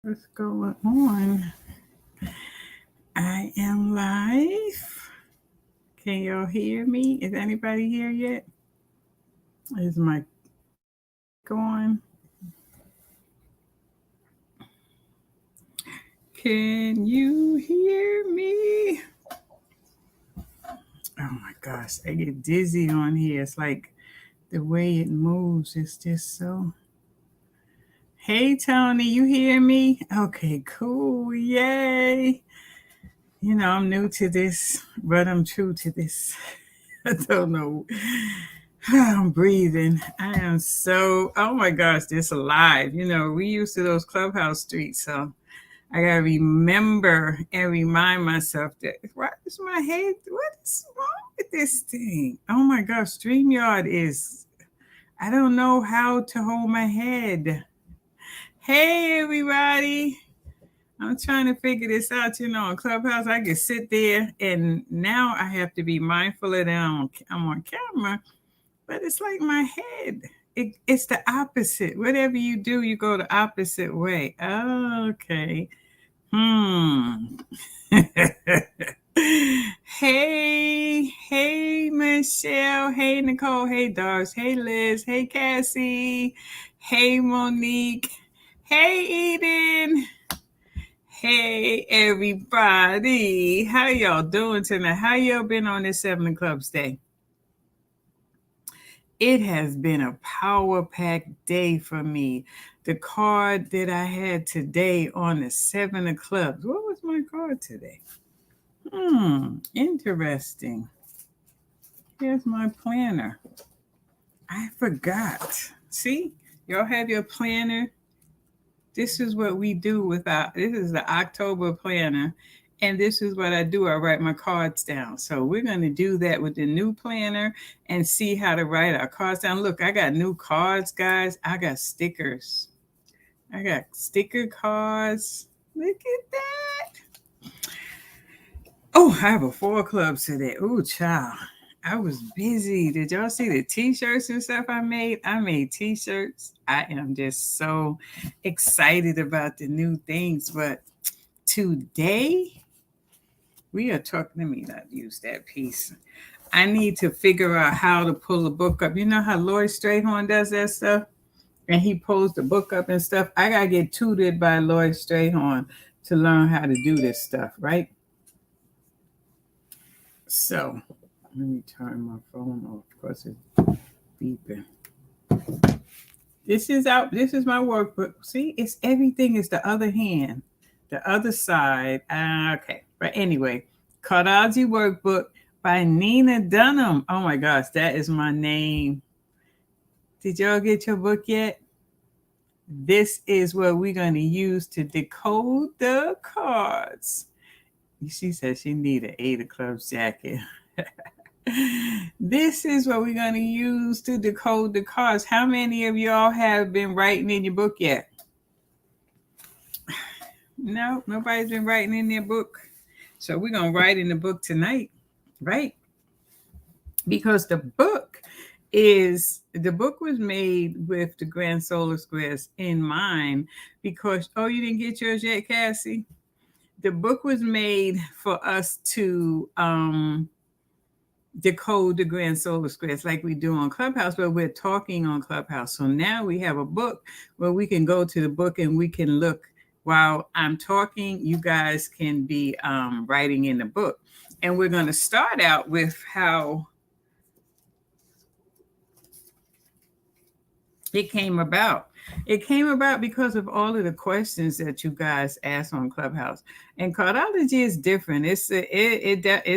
What's going on? I am live. Can y'all hear me? Is anybody here yet? Is my going? Can you hear me? Oh my gosh, I get dizzy on here. It's like the way it moves is just so. Hey Tony, you hear me? Okay, cool. Yay. I'm new to this, but I'm true to this. I don't know. I'm breathing. I am so, oh my gosh, this alive. We used to those clubhouse streets. So I got to remember and remind myself that, why is my head, what is wrong with this thing? Oh my gosh, StreamYard is, I don't know how to hold my head. Hey, everybody. I'm trying to figure this out. On Clubhouse, I can sit there and now I have to be mindful of that I'm on camera, but it's like my head. It's the opposite. Whatever you do, you go the opposite way. Okay. Hey, Michelle. Hey, Nicole. Hey, Doris. Hey, Liz. Hey, Cassie. Hey, Monique. Hey, Eden. Hey everybody, how y'all doing tonight? How y'all been on this 7 of Clubs day? It has been a power-packed day for me. The card that I had today on the 7 of Clubs, what was my card today? Interesting. Here's my planner. I forgot. See, y'all have your planner. This is what we do this is the October planner. And this is what I do. I write my cards down. So we're going to do that with the new planner and see how to write our cards down. Look, I got new cards, guys. I got stickers. I got sticker cards. Look at that. Oh, I have a 4 clubs today. Oh, child. I was busy. Did y'all see the t-shirts and stuff I made? I made t-shirts. I am just so excited about the new things. But today, we are talking. Let me not use that piece. I need to figure out how to pull a book up. You know how Lloyd Strayhorn does that stuff? And he pulls the book up and stuff. I got to get tutored by Lloyd Strayhorn to learn how to do this stuff, right? So let me turn my phone off because it's beeping. This is out. This is my workbook. See, it's everything is the other hand, the other side. Okay. But anyway, Cardiology Workbook by Nina Dunham. Oh my gosh, that is my name. Did y'all get your book yet? This is what we're going to use to decode the cards. She said she needed an 8 of Clubs jacket. This is what we're going to use to decode the cards. How many of y'all have been writing in your book yet? No, nobody's been writing in their book. So we're going to write in the book tonight, right? Because the book was made with the grand solar squares in mind because, oh, you didn't get yours yet, Cassie? The book was made for us to decode the grand solar squares like we do on Clubhouse, but we're talking on Clubhouse. So now we have a book where we can go to the book and we can look while I'm talking. You guys can be writing in the book. And we're going to start out with how it came about. It came about because of all of the questions that you guys asked on Clubhouse. And cardiology is different. It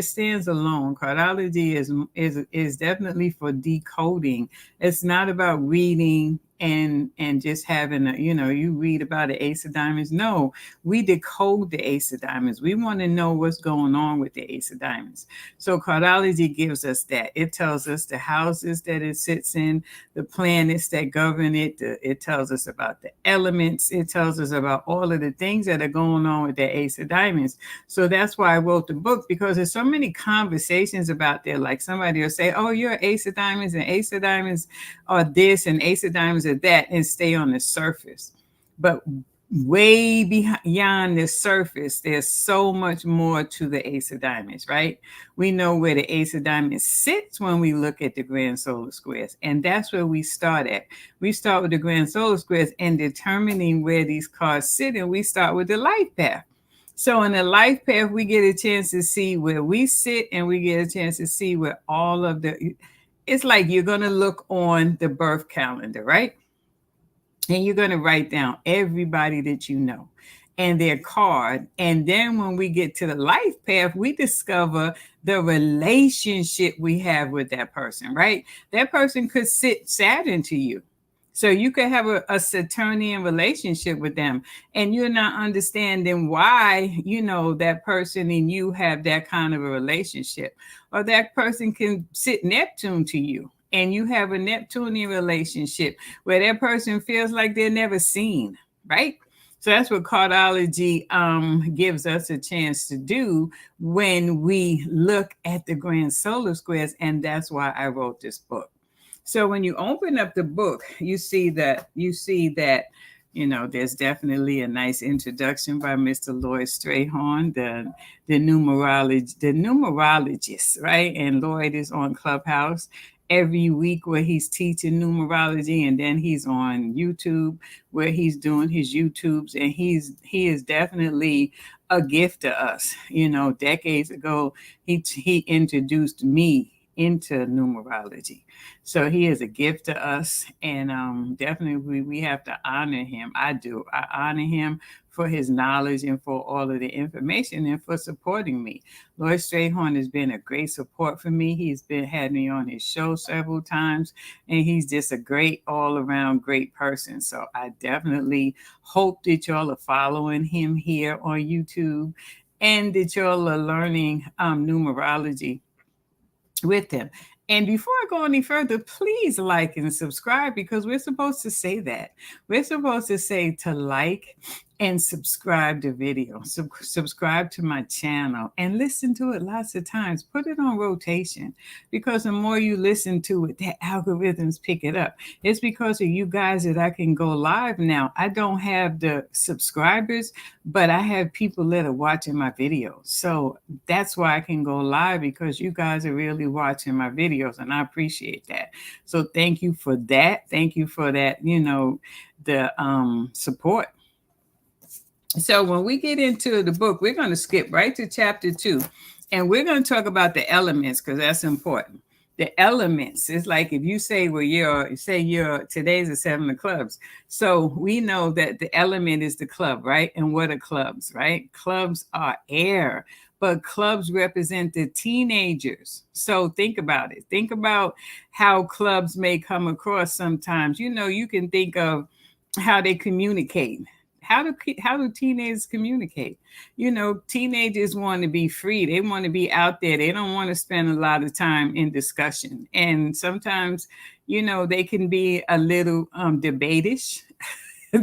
stands alone. Cardiology is definitely for decoding. It's not about reading and just having you read about the ace of diamonds. No, we decode the ace of diamonds. We want to know what's going on with the ace of diamonds. So cardiology gives us that. It tells us the houses that it sits in, the planets that govern it. It tells us about the elements. It tells us about all of the things that are going on with the ace of diamonds. So that's why I wrote the book, because there's so many conversations about there. Like somebody will say, oh, you're ace of diamonds, and ace of diamonds are this, and ace of diamonds are that, and stay on the surface. But way beyond the surface, there's so much more to the Ace of Diamonds, right? We know where the Ace of Diamonds sits when we look at the grand solar squares, and that's where we start at. We start with the grand solar squares and determining where these cards sit, and we start with the life path. So in the life path, we get a chance to see where we sit, and we get a chance to see where all of the, it's like you're going to look on the birth calendar, right? And you're going to write down everybody that you know and their card. And then when we get to the life path, we discover the relationship we have with that person, right? That person could sit Saturn to you. So you could have a Saturnian relationship with them, and you're not understanding why, that person and you have that kind of a relationship. Or that person can sit Neptune to you, and you have a Neptunian relationship where that person feels like they're never seen, right? So that's what cardiology gives us a chance to do when we look at the grand solar squares, and that's why I wrote this book. So when you open up the book, you see that there's definitely a nice introduction by Mr. Lloyd Strayhorn, the numerologist, right? And Lloyd is on Clubhouse every week where he's teaching numerology, and then he's on YouTube where he's doing his YouTubes, and he is definitely a gift to us. Decades ago, he introduced me into numerology. So he is a gift to us, and definitely we have to honor him. I do. I honor him for his knowledge and for all of the information and for supporting me. Lloyd Strayhorn has been a great support for me. He's had me on his show several times, and he's just a great all-around great person. So I definitely hope that y'all are following him here on YouTube and that y'all are learning numerology with them. And before I go any further, please like and subscribe, because we're supposed to say that. We're supposed to say to like and subscribe to video. Subscribe to my channel and listen to it lots of times. Put it on rotation, because the more you listen to it, the algorithms pick it up. It's because of you guys that I can go live now. I don't have the subscribers, but I have people that are watching my videos. So that's why I can go live, because you guys are really watching my videos, and I appreciate that. So thank you for that. Thank you for that, the support. So when we get into the book, we're going to skip right to chapter 2, and we're going to talk about the elements, because that's important. The elements is like, if you say, well, today's the 7 of clubs. So we know that the element is the club, right? And what are clubs, right? Clubs are air, but clubs represent the teenagers. So think about it. Think about how clubs may come across sometimes. You can think of how they communicate. How do teenagers communicate? Teenagers want to be free. They want to be out there. They don't want to spend a lot of time in discussion. And sometimes, they can be a little debatish.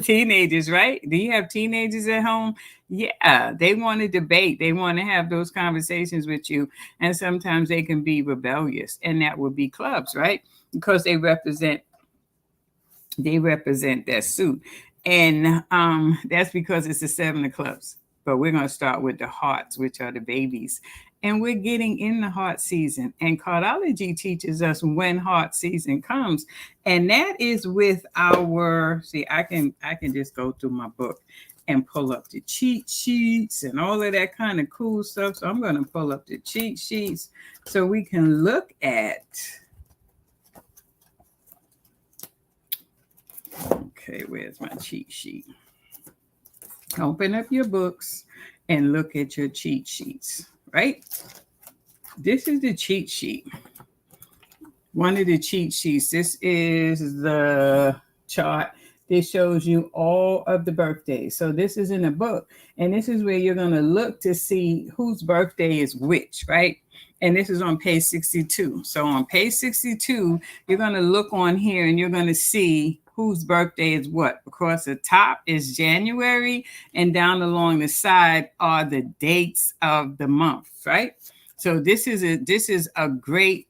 Teenagers, right? Do you have teenagers at home? Yeah, they want to debate. They want to have those conversations with you. And sometimes they can be rebellious. And that would be clubs, right? Because they represent that suit. And that's because it's the 7 of clubs. But we're going to start with the hearts, which are the babies. And we're getting in the heart season. And cardiology teaches us when heart season comes. And that is with our, I can just go through my book and pull up the cheat sheets and all of that kind of cool stuff. So I'm going to pull up the cheat sheets so we can look at. Okay, where's my cheat sheet? Open up your books and look at your cheat sheets, right? This is the cheat sheet. One of the cheat sheets. This is the chart. This shows you all of the birthdays. So this is in a book. And this is where you're going to look to see whose birthday is which, right? And this is on page 62. So on page 62, you're going to look on here and you're going to see whose birthday is what. Across the top is January, and down along the side are the dates of the month, right? So this is a great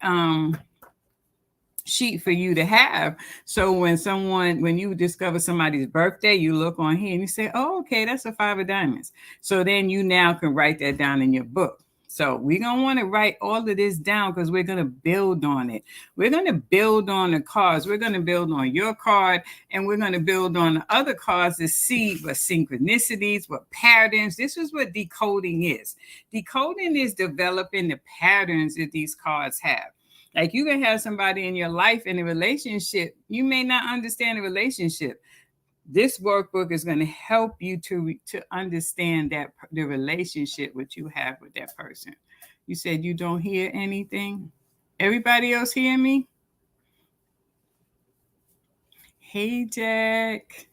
sheet for you to have. So when you discover somebody's birthday, you look on here and you say, oh, okay, that's a 5 of diamonds. So then you now can write that down in your book. So we're going to want to write all of this down because we're going to build on it. We're going to build on the cards. We're going to build on your card, and we're going to build on the other cards to see what synchronicities, what patterns. This is what decoding is. Decoding is developing the patterns that these cards have. Like you can have somebody in your life in a relationship. You may not understand the relationship. This workbook is going to help you to understand that the relationship which you have with that person. You said you don't hear anything. Everybody else hear me? Hey, Jack.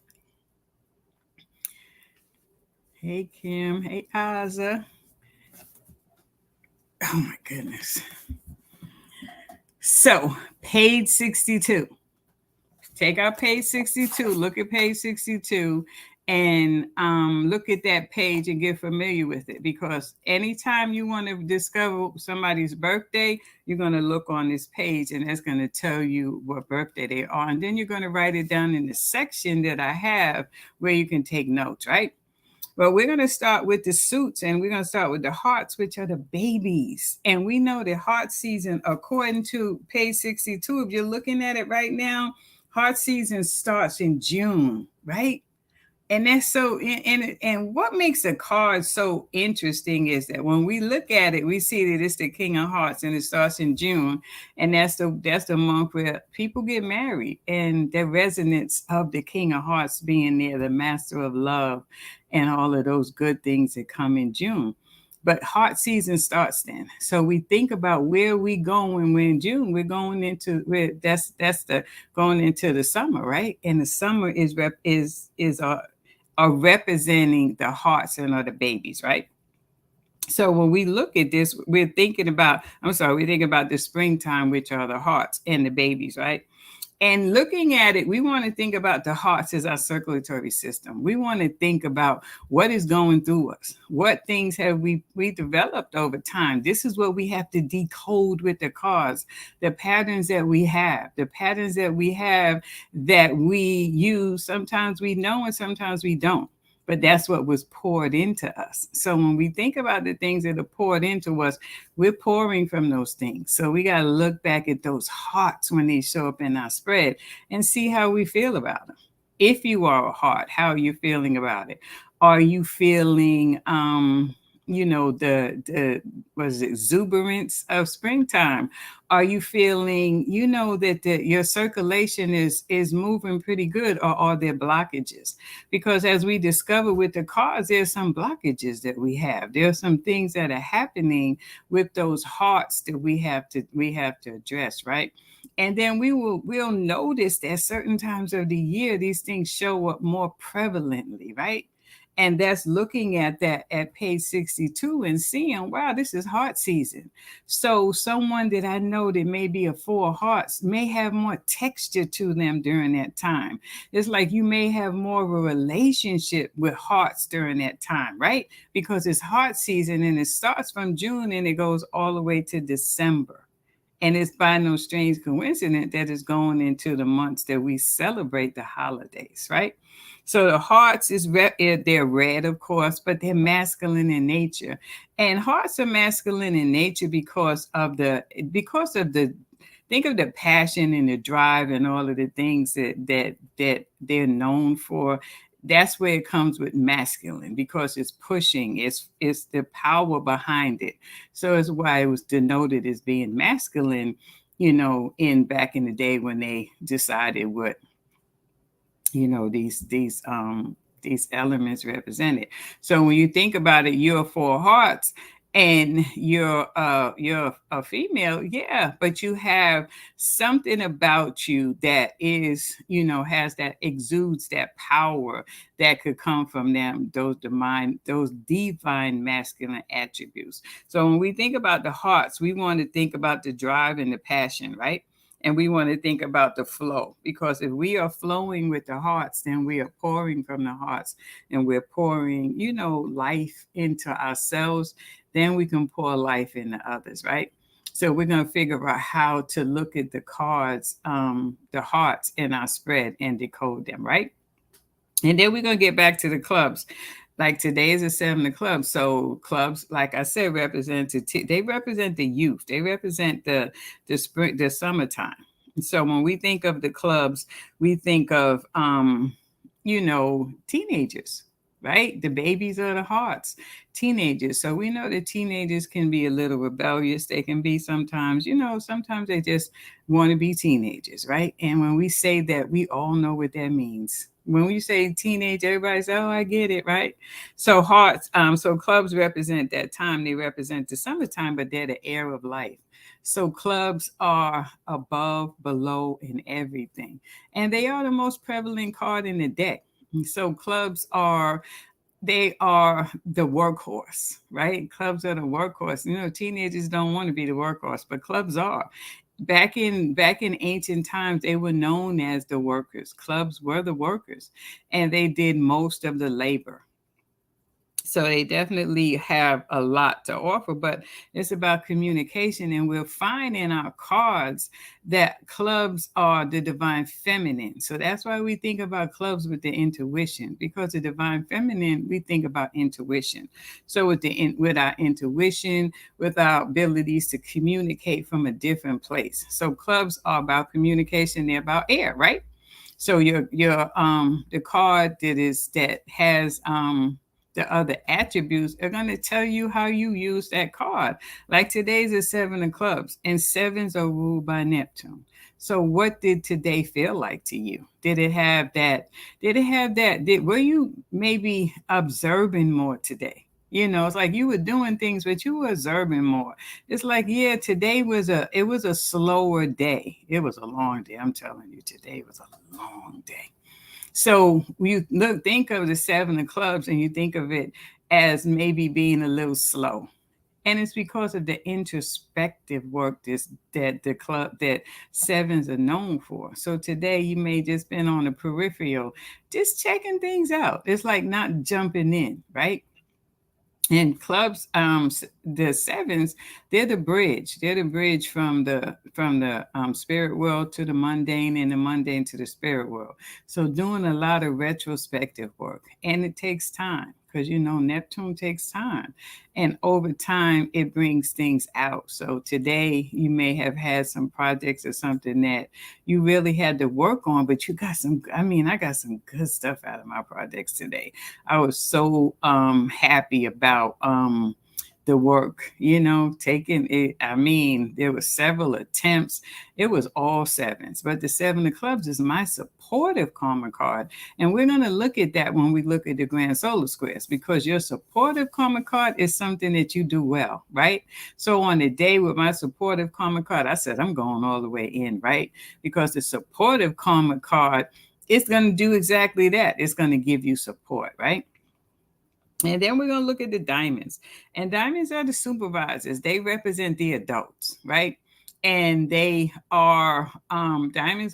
Hey, Kim. Hey, Aza. Oh, my goodness. So, page 62. Take out page 62, look at page 62, and look at that page and get familiar with it. Because anytime you want to discover somebody's birthday, you're going to look on this page, and that's going to tell you what birthday they are. And then you're going to write it down in the section that I have where you can take notes, right? Well, we're going to start with the suits, and we're going to start with the hearts, which are the babies. And we know that heart season, according to page 62, if you're looking at it right now, heart season starts in June, right? And that's so, and what makes a card so interesting is that when we look at it, we see that it's the King of Hearts, and it starts in June, and that's the month where people get married, and the resonance of the King of Hearts being there, the Master of Love, and all of those good things that come in June. But heart season starts then. So we think about where we going. We're in June. We're going into that's the going into the summer, right? And the summer is are representing the hearts and are the babies, right? So when we look at this, we're thinking about the springtime, which are the hearts and the babies, right? And looking at it, we want to think about the hearts as our circulatory system. We want to think about what is going through us. What things have we developed over time? This is what we have to decode with the cards, the patterns that we have, that we use. Sometimes we know and sometimes we don't. But that's what was poured into us. So when we think about the things that are poured into us, we're pouring from those things. So we got to look back at those hearts when they show up in our spread and see how we feel about them. If you are a heart, how are you feeling about it? Are you feeling, the exuberance of springtime? Are you feeling, that your circulation is moving pretty good, or are there blockages? Because as we discover with the cards, there's some blockages that we have. There are some things that are happening with those hearts that we have to address, right? And then we'll notice that certain times of the year these things show up more prevalently, right? And that's looking at that at page 62 and seeing, wow, this is heart season. So someone that I know that may be a 4 of hearts may have more texture to them during that time. It's like you may have more of a relationship with hearts during that time, right? Because it's heart season, and it starts from June and it goes all the way to December. And it's by no strange coincidence that it's going into the months that we celebrate the holidays, right? So the hearts they're red, of course, but they're masculine in nature. And hearts are masculine in nature because of the think of the passion and the drive and all of the things that they're known for. That's where it comes with masculine, because it's pushing, it's the power behind it. So it's why it was denoted as being masculine, in back in the day when they decided what these elements represented. So when you think about it, you're 4 hearts and you're a female, yeah, but you have something about you that is, has that exudes that power that could come from them, those divine masculine attributes. So when we think about the hearts, we want to think about the drive and the passion, right? And we want to think about the flow, because if we are flowing with the hearts, then we are pouring from the hearts, and we're pouring, life into ourselves. Then we can pour life into others, right? So we're going to figure out how to look at the cards, the hearts in our spread and decode them, right? And then we're going to get back to the clubs. Like today is a 7 of clubs. So clubs, like I said, they represent the youth. They represent the spring, the summertime. So when we think of the clubs, we think of teenagers, right? The babies of the hearts, teenagers. So we know that teenagers can be a little rebellious. They can be sometimes, sometimes they just want to be teenagers, right? And when we say that, we all know what that means. When we say teenage, everybody says, "Oh, I get it," right? So hearts, so clubs represent that time. They represent the summertime, but they're the air of life. So clubs are above, below, and everything, and they are the most prevalent card in the deck. So clubs are they are the workhorse, right? Clubs are the workhorse. Teenagers don't want to be the workhorse, but clubs are. Back in ancient times, they were known as the workers. Clubs were the workers, and they did most of the labor. So they definitely have a lot to offer, but it's about communication. And we'll find in our cards that clubs are the divine feminine. So that's why we think about clubs with the intuition, because the divine feminine, we think about intuition. So with our intuition, with our abilities to communicate from a different place. So clubs are about communication, they're about air, right? So your the card that has the other attributes are going to tell you how you use that card. Like today's a 7 of clubs, and sevens are ruled by Neptune. So what did today feel like to you? Did it have that? Were you maybe observing more today? It's like you were doing things, but you were observing more. It's like, yeah, today it was a slower day. It was a long day. I'm telling you, today was a long day. So you think of the 7 of clubs and you think of it as maybe being a little slow. And it's because of the introspective work that sevens are known for. So today you may just been on the peripheral, just checking things out. It's like not jumping in, right? And clubs, the sevens, they're the bridge. They're the bridge from the spirit world to the mundane, and the mundane to the spirit world. So doing a lot of retrospective work, and it takes time, because Neptune takes time, and over time it brings things out. So today you may have had some projects or something that you really had to work on, but you got some. I mean, I got some good stuff out of my projects today. I was so happy about the work, taking it. I mean, there were several attempts. It was all sevens, but the 7 of clubs is my supportive karma card. And we're going to look at that when we look at the grand solar squares, because your supportive karma card is something that you do well, right? So on the day with my supportive karma card, I said, I'm going all the way in, right? Because the supportive karma card, it's going to do exactly that. It's going to give you support, right? And then we're going to look at the diamonds. And diamonds are the supervisors. They represent the adults, right? And diamonds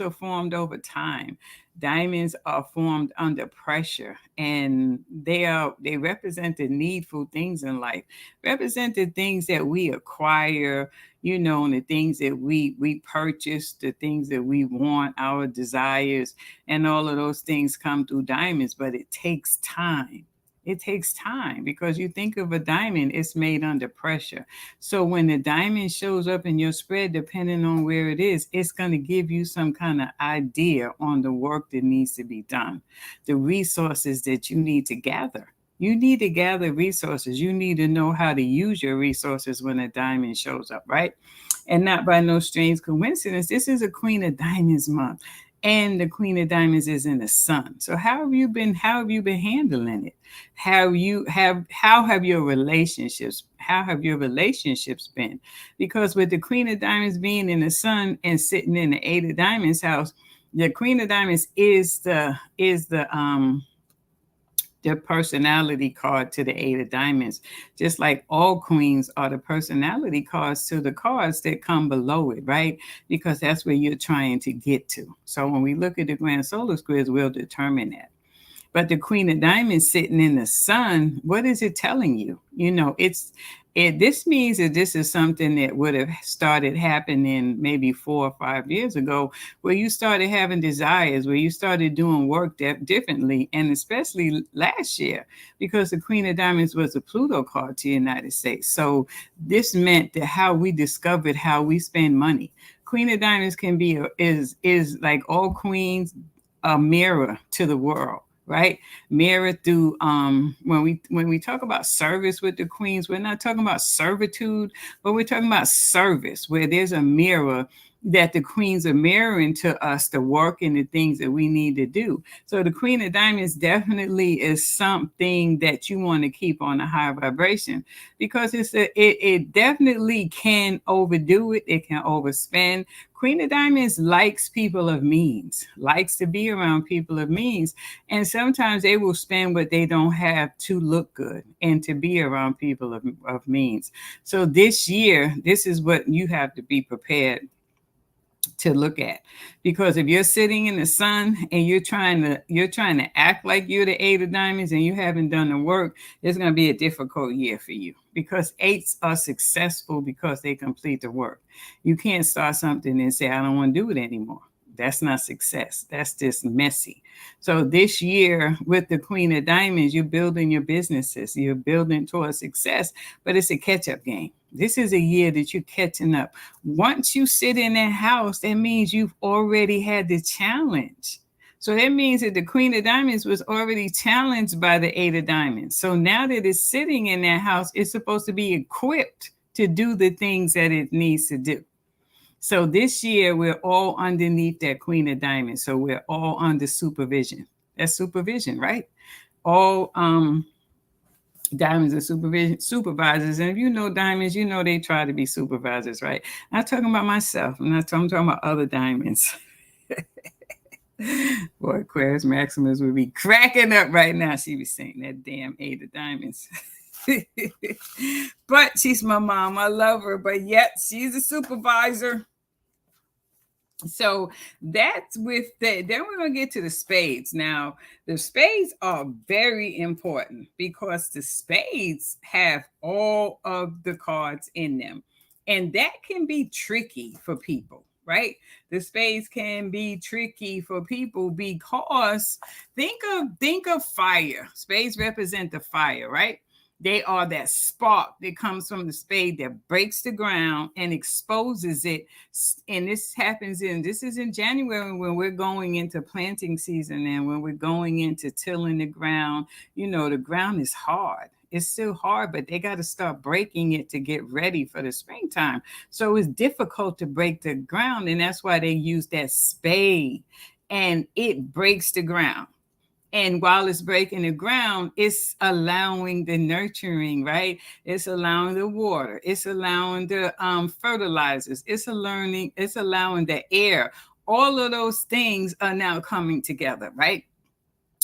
are formed over time. Diamonds are formed under pressure, and they represent the needful things in life, represent the things that we acquire, and the things that we purchase, the things that we want, our desires, and all of those things come through diamonds, but it takes time. It takes time, because you think of a diamond, it's made under pressure. So when the diamond shows up in your spread, depending on where it is, it's going to give you some kind of idea on the work that needs to be done, the resources that you need to gather. You need to gather resources. You need to know how to use your resources when a diamond shows up, right? And not by no strange coincidence, this is a Queen of Diamonds month. And the Queen of Diamonds is in the sun. So how have you been handling it? How have your relationships been? Because with the Queen of Diamonds being in the sun and sitting in the 8 of Diamonds house, the Queen of Diamonds is the personality card to the 8 of Diamonds, just like all queens are the personality cards to the cards that come below it, right? Because that's where you're trying to get to. So when we look at the grand solar squares, we'll determine that. But the Queen of Diamonds sitting in the sun, what is it telling you? This means that this is something that would have started happening maybe 4 or 5 years ago, where you started having desires, where you started doing work differently, and especially last year, because the Queen of Diamonds was a Pluto card to the United States. So this meant that how we discovered how we spend money. Queen of Diamonds can be is like all queens, a mirror to the world, right? Mirror through when we talk about service with the queens, we're not talking about servitude, but we're talking about service, where there's a mirror that the queens are mirroring to us the work and the things that we need to do. So the Queen of Diamonds definitely is something that you want to keep on a high vibration, because it definitely can overdo it. It can overspend. Queen of Diamonds likes people of means, likes to be around people of means. And sometimes they will spend what they don't have to look good and to be around people of means. So this year, this is what you have to be prepared to look at, because if you're sitting in the sun and you're trying to act like you're the 8 of diamonds and you haven't done the work, it's going to be a difficult year for you, because 8s are successful because they complete the work. You can't start something and say, I don't want to do it anymore. That's not success. That's just messy. So this year with the Queen of Diamonds, you're building your businesses, you're building towards success, but it's a catch-up game. This is a year that you're catching up. Once you sit in that house, that means you've already had the challenge. So that means that the Queen of Diamonds was already challenged by the 8 of Diamonds. So now that it's sitting in that house, it's supposed to be equipped to do the things that it needs to do. So this year, we're all underneath that Queen of Diamonds. So we're all under supervision. That's supervision, right? All diamonds are supervisors. And if you know diamonds, you know they try to be supervisors, right? I'm not talking about myself. I'm talking about other diamonds. Boy, Aquarius Maximus would be cracking up right now. She was saying that damn 8 of diamonds. But she's my mom. I love her. But yet she's a supervisor. So that's with that. Then we're going to get to the spades. Now, the spades are very important because the spades have all of the cards in them. And that can be tricky for people, right? The spades can be tricky for people because think of fire. Spades represent the fire, right? They are that spark that comes from the spade that breaks the ground and exposes it. And this is in January, when we're going into planting season and when we're going into tilling the ground. You know, the ground is hard. It's still hard, but they got to start breaking it to get ready for the springtime. So it's difficult to break the ground. And that's why they use that spade, and it breaks the ground. And while it's breaking the ground, it's allowing the nurturing, right? It's allowing the water. It's allowing the fertilizers. It's allowing the air. All of those things are now coming together, right,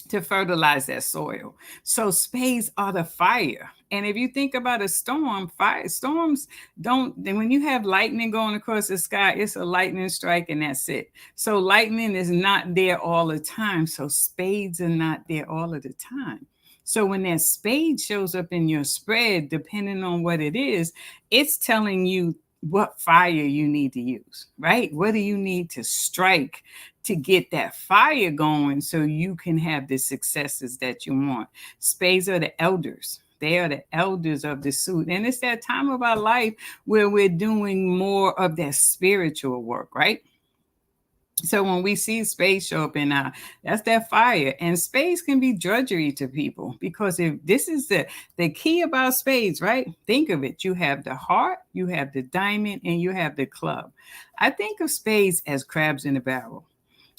to fertilize that soil. So spades are the fire. And if you think about a storm, storms don't, then when you have lightning going across the sky, it's a lightning strike and that's it. So lightning is not there all the time. So spades are not there all of the time. So when that spade shows up in your spread, depending on what it is, it's telling you what fire you need to use, right? What do you need to strike to get that fire going so you can have the successes that you want? Spades are the elders. They are the elders of the suit. And it's that time of our life where we're doing more of that spiritual work, right? So when we see spades show up in that's that fire. And spades can be drudgery to people, because if this is the key about spades, right? Think of it. You have the heart, you have the diamond, and you have the club. I think of spades as crabs in a barrel.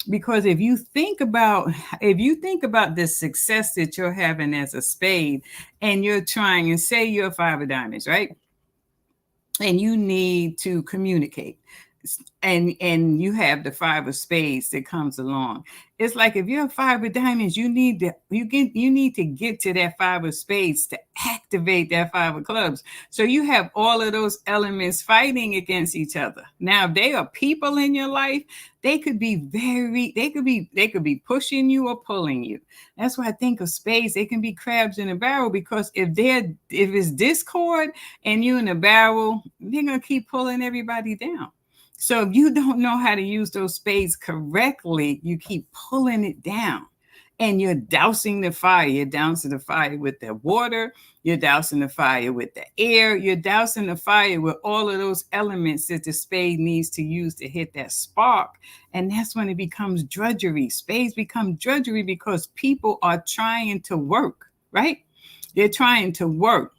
Because if you think about the success that you're having as a spade, and you're trying, and say you're a 5 of diamonds, right? And you need to communicate. and you have the five of spades that comes along. It's like if you're a five of diamonds, you need to get to that five of spades to activate that five of clubs. So you have all of those elements fighting against each other. Now, if they are people in your life, they could be they could be pushing you or pulling you. That's why I think of spades. They can be crabs in a barrel, because if it's discord and you in a barrel, they're gonna keep pulling everybody down. So if you don't know how to use those spades correctly, you keep pulling it down, and you're dousing the fire. You're dousing the fire with the water. You're dousing the fire with the air. You're dousing the fire with all of those elements that the spade needs to use to hit that spark. And that's when it becomes drudgery. Spades become drudgery because people are trying to work, right? They're trying to work.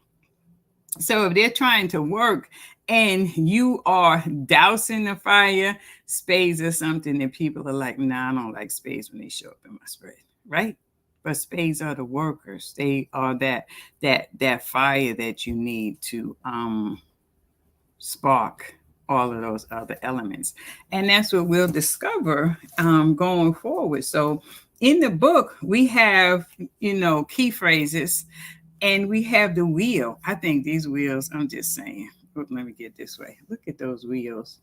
So if they're trying to work and you are dousing the fire, spades are something that people are like, nah, I don't like spades when they show up in my spread, right? But spades are the workers. They are that fire that you need to spark all of those other elements. And that's what we'll discover going forward. So in the book, we have, key phrases, and we have the wheel. I think these wheels, I'm just saying, let me get this way. Look at those wheels.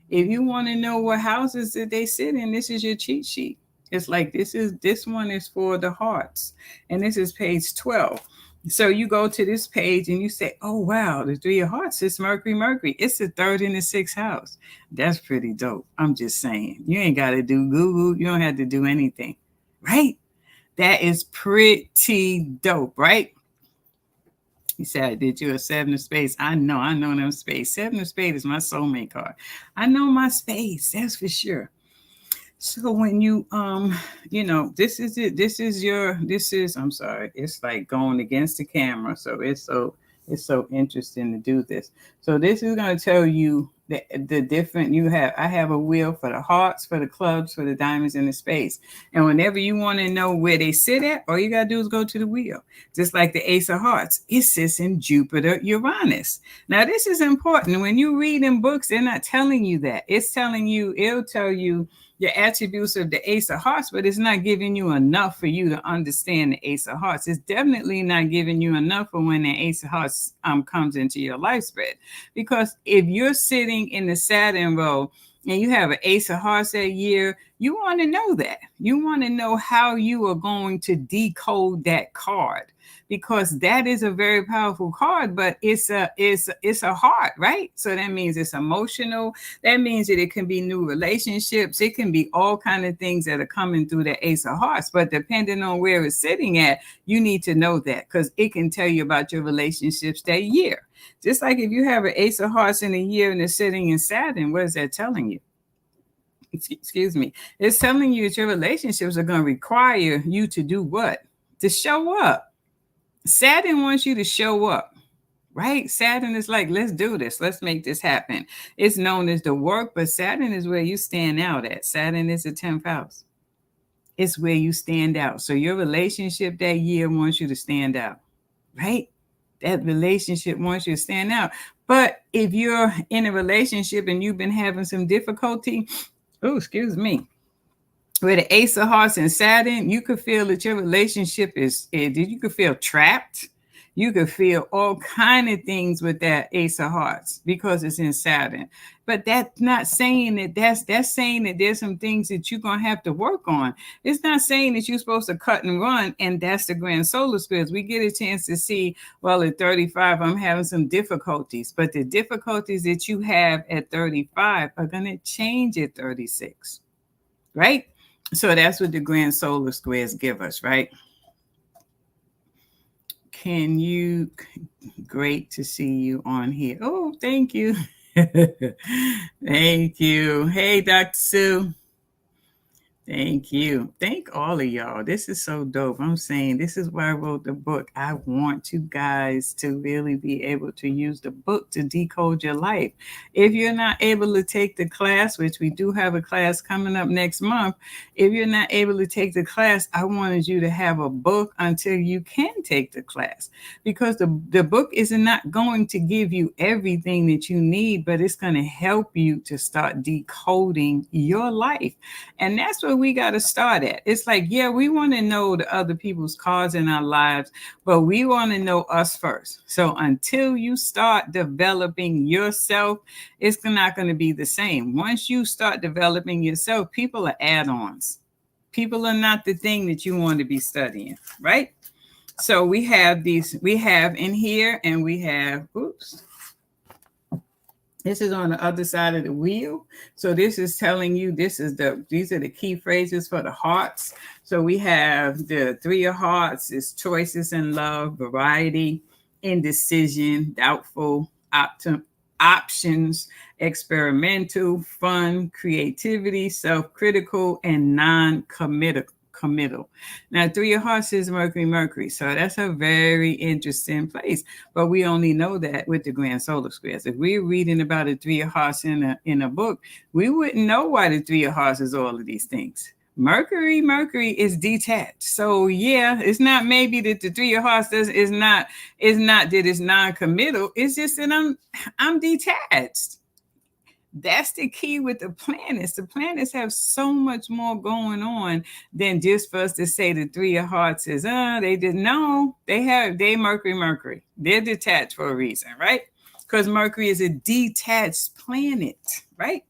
If you want to know what houses that they sit in, this is your cheat sheet. It's like this one is for the hearts, and this is page 12. So you go to this page and you say, oh, wow, the three of hearts, it's Mercury, Mercury. It's the third and the sixth house. That's pretty dope. I'm just saying. You ain't got to do Google. You don't have to do anything, right? That is pretty dope, right? He said, did you a seven of spades? I know them spades. Seven of spades is my soulmate card. I know my spades, that's for sure. So when you this is it. I'm sorry, it's like going against the camera. So it's so interesting to do this. So this is going to tell you the different I have a wheel for the hearts, for the clubs, for the diamonds, and the spades. And whenever you want to know where they sit at, all you got to do is go to the wheel. Just like the ace of hearts, it sits in Jupiter, Uranus. Now, this is important. When you read in books, they're not telling you that. It'll tell you your attributes of the ace of hearts, but it's not giving you enough for you to understand the ace of hearts. It's definitely not giving you enough for when the ace of hearts comes into your life spread. Because if you're sitting in the Saturn row and you have an ace of hearts that year, you want to know that. You want to know how you are going to decode that card, because that is a very powerful card, but it's a heart, right? So that means it's emotional. That means that it can be new relationships. It can be all kind of things that are coming through the ace of hearts. But depending on where it's sitting at, you need to know that, because it can tell you about your relationships that year. Just like if you have an ace of hearts in a year and it's sitting in Saturn, what is that telling you? Excuse me. It's telling you that your relationships are going to require you to do what? To show up. Saturn wants you to show up, right? Saturn is like, let's do this. Let's make this happen. It's known as the work, but Saturn is where you stand out at. Saturn is the 10th house. It's where you stand out. So your relationship that year wants you to stand out, right? That relationship wants you to stand out. But if you're in a relationship and you've been having some difficulty, with the ace of hearts and Saturn, you could feel that your relationship you could feel trapped. You could feel all kind of things with that ace of hearts because it's in Saturn. But that's not saying that's saying that there's some things that you're going to have to work on. It's not saying that you're supposed to cut and run, and that's the grand solar squares. We get a chance to see, well, at 35, I'm having some difficulties, but the difficulties that you have at 35 are going to change at 36, right? So that's what the grand solar squares give us, right? Great to see you on here. Oh, thank you. Thank you. Hey, Dr. Sue. Thank you. Thank all of y'all. This is so dope. I'm saying this is why I wrote the book. I want you guys to really be able to use the book to decode your life. If you're not able to take the class, which we do have a class coming up next month, if you're not able to take the class, I wanted you to have a book until you can take the class, because the book is not going to give you everything that you need, but it's going to help you to start decoding your life. And that's where we got to start at. It's like, yeah, we want to know the other people's cause in our lives, but we want to know us first. So until you start developing yourself, it's not going to be the same. Once you start developing yourself, people are add-ons. People are not the thing that you want to be studying, right? So we have in here, and we have, this is on the other side of the wheel. So this is telling you these are the key phrases for the hearts. So we have the 3 of hearts is choices in love, variety, indecision, doubtful, options, experimental, fun, creativity, self-critical, and non-committal. Now, 3 of hearts is Mercury. So that's a very interesting place. But we only know that with the grand solar squares. If we're reading about a 3 of hearts in a book, we wouldn't know why the 3 of hearts is all of these things. Mercury is detached. So yeah, it's not maybe that the 3 of hearts is not that it's non-committal. It's just that I'm detached. That's the key with the planets. The planets have so much more going on than just for us to say the 3 of hearts is they didn't know. They Mercury. They're detached for a reason, right? Because Mercury is a detached planet, right?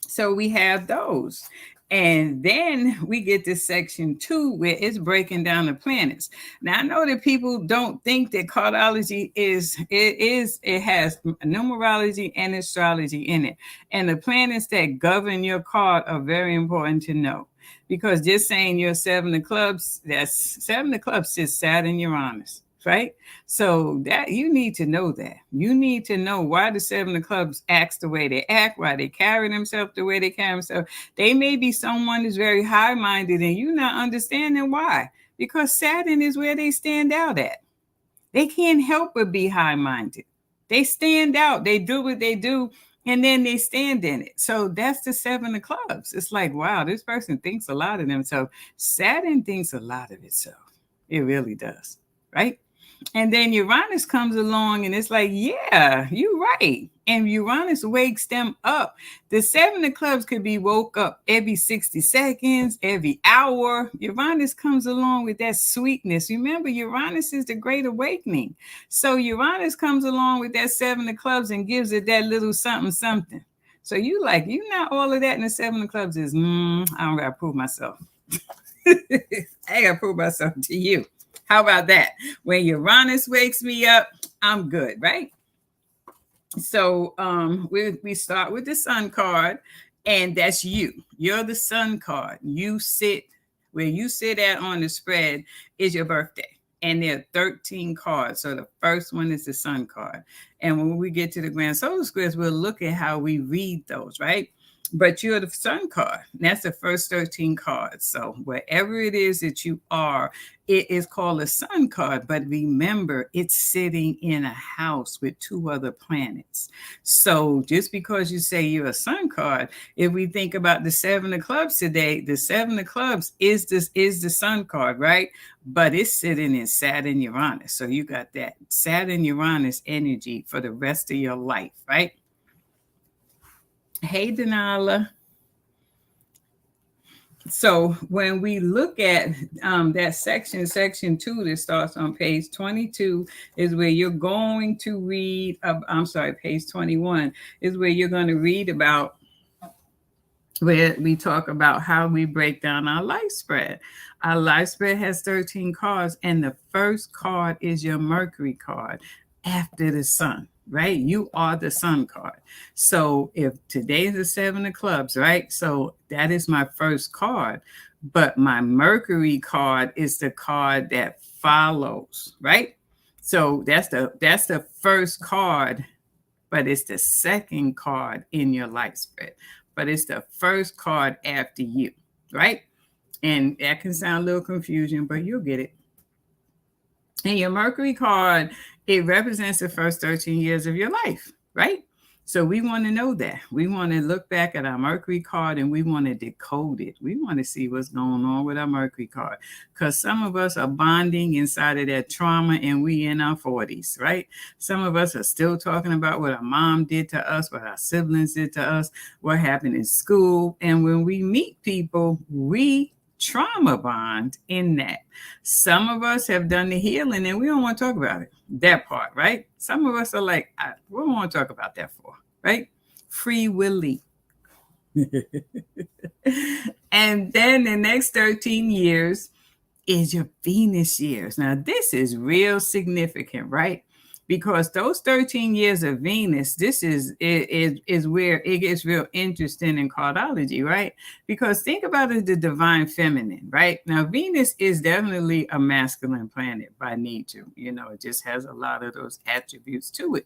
So we have those. And then we get to section 2, where it's breaking down the planets. Now, I know that people don't think that cardiology it has numerology and astrology in it. And the planets that govern your card are very important to know. Because just saying you're 7 of clubs, that's 7 of clubs is Saturn, Uranus. Right? So that you need to know that. You need to know why the 7 of clubs acts the way they act, why they carry themselves the way they carry themselves. They may be someone who's very high-minded and you're not understanding why. Because Saturn is where they stand out at. They can't help but be high-minded. They stand out. They do what they do, and then they stand in it. So that's the 7 of clubs. It's like, wow, this person thinks a lot of themselves. Saturn thinks a lot of itself. It really does, right? And then Uranus comes along and it's like, yeah, you're right. And Uranus wakes them up. The 7 of clubs could be woke up every 60 seconds, every hour. Uranus comes along with that sweetness. Remember, Uranus is the great awakening. So Uranus comes along with that 7 of clubs and gives it that little something. So you not all of that in the 7 of clubs is, I don't got to prove myself. I got to prove myself to you. How about that? When Uranus wakes me up, I'm good, right? So we start with the sun card, and that's you. You're the sun card. You sit where you sit at on the spread is your birthday. And there are 13 cards. So the first one is the sun card. And when we get to the grand solar squares, we'll look at how we read those, right? But you're the sun card. That's the first 13 cards. So wherever it is that you are, it is called a sun card. But remember, it's sitting in a house with 2 other planets. So just because you say you're a sun card, if we think about the 7 of clubs today, the 7 of clubs is the sun card, right? But it's sitting in Saturn, Uranus. So you got that Saturn, Uranus energy for the rest of your life, right? Hey, Denala. So when we look at that section 2 that starts on page 22 is where you're going to read, page 21 is where you're going to read about where we talk about how we break down our life spread. Our life spread has 13 cards, and the first card is your Mercury card after the sun. Right? You are the sun card. So if today is the 7 of clubs, right? So that is my first card. But my Mercury card is the card that follows, right? So that's the first card, but it's the second card in your life spread. but it's the first card after you, right? And that can sound a little confusing, but you'll get it. And your Mercury card, it represents the first 13 years of your life, right? So we want to know that. We want to look back at our Mercury card and we want to decode it. We want to see what's going on with our Mercury card. Because some of us are bonding inside of that trauma and we in our 40s, right? Some of us are still talking about what our mom did to us, what our siblings did to us, what happened in school. And when we meet people, we trauma bond in that. Some of us have done the healing and we don't want to talk about it. That part, right? Some of us are like, we don't want to talk about that for, right? Free willy. And then the next 13 years is your Venus years. Now, this is real significant, right? Because those 13 years of Venus, this is where it gets real interesting in cardiology, right? Because think about it, the divine feminine, right? Now, Venus is definitely a masculine planet by nature. You know, it just has a lot of those attributes to it.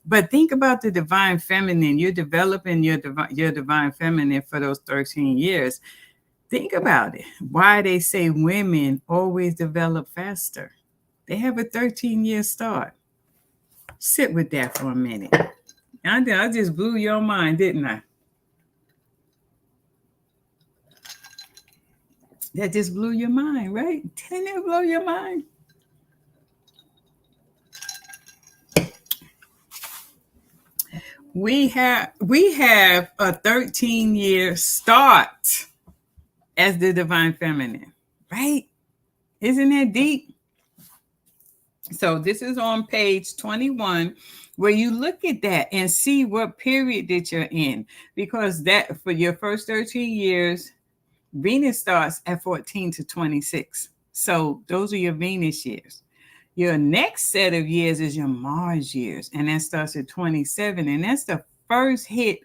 But think about the divine feminine. You're developing your divine feminine for those 13 years. Think about it. Why they say women always develop faster. They have a 13-year start. Sit with that for a minute. I just blew your mind, didn't I? That just blew your mind, right? Didn't it blow your mind? We have a 13-year start as the divine feminine, right? Isn't that deep? So this is on page 21, where you look at that and see what period that you're in, because that for your first 13 years, Venus starts at 14 to 26. So those are your Venus years. Your next set of years is your Mars years, and that starts at 27, and that's the first hit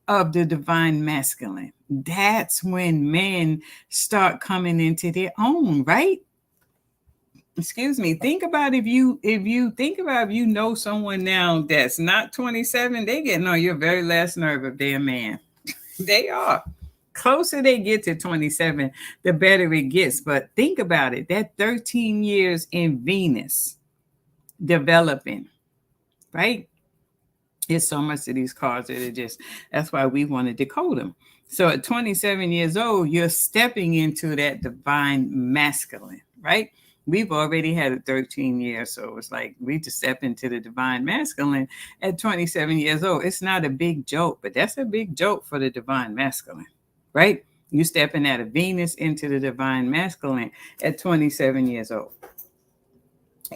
of the divine masculine. That's when men start coming into their own, right? Excuse me. Think about if you know someone now that's not 27, they getting on your very last nerve if they're a man. They are. Closer they get to 27, the better it gets. But think about it. That 13 years in Venus developing, right? There's so much of these cards that are just, that's why we want to decode them. So at 27 years old, you're stepping into that divine masculine, right? We've already had a 13 years, so it's like we just step into the divine masculine at 27 years old. It's not a big joke, but that's a big joke for the divine masculine, right? You stepping out of Venus into the divine masculine at 27 years old.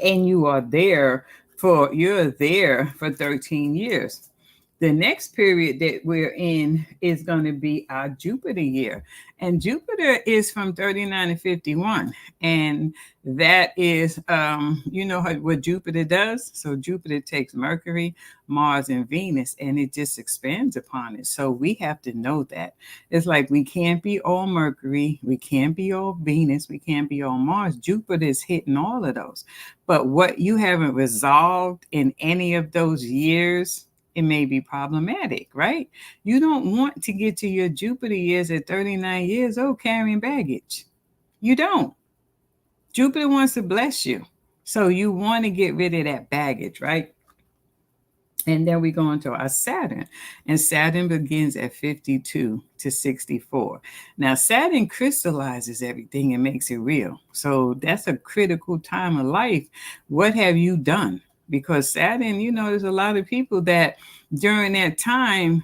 And you're there for 13 years. The next period that we're in is going to be our Jupiter year. And Jupiter is from 39 to 51. And that is, what Jupiter does? So Jupiter takes Mercury, Mars, and Venus, and it just expands upon it. So we have to know that. It's like we can't be all Mercury. We can't be all Venus. We can't be all Mars. Jupiter is hitting all of those. But what you haven't resolved in any of those years, it may be problematic, right? You don't want to get to your Jupiter years at 39 years old carrying baggage. You don't. Jupiter wants to bless you. So you want to get rid of that baggage, right? And then we go into our Saturn. And Saturn begins at 52 to 64. Now, Saturn crystallizes everything and makes it real. So that's a critical time of life. What have you done? Because Saturn, there's a lot of people that during that time,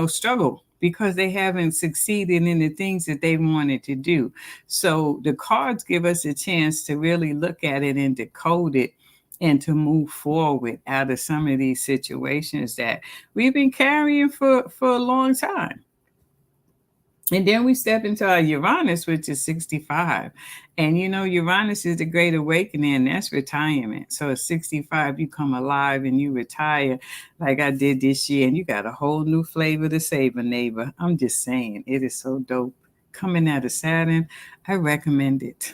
struggle because they haven't succeeded in the things that they wanted to do. So the cards give us a chance to really look at it and decode it and to move forward out of some of these situations that we've been carrying for a long time. And then we step into our Uranus, which is 65. And Uranus is the great awakening. That's retirement. So at 65, you come alive and you retire like I did this year. And you got a whole new flavor to savor, neighbor. I'm just saying, it is so dope. Coming out of Saturn, I recommend it.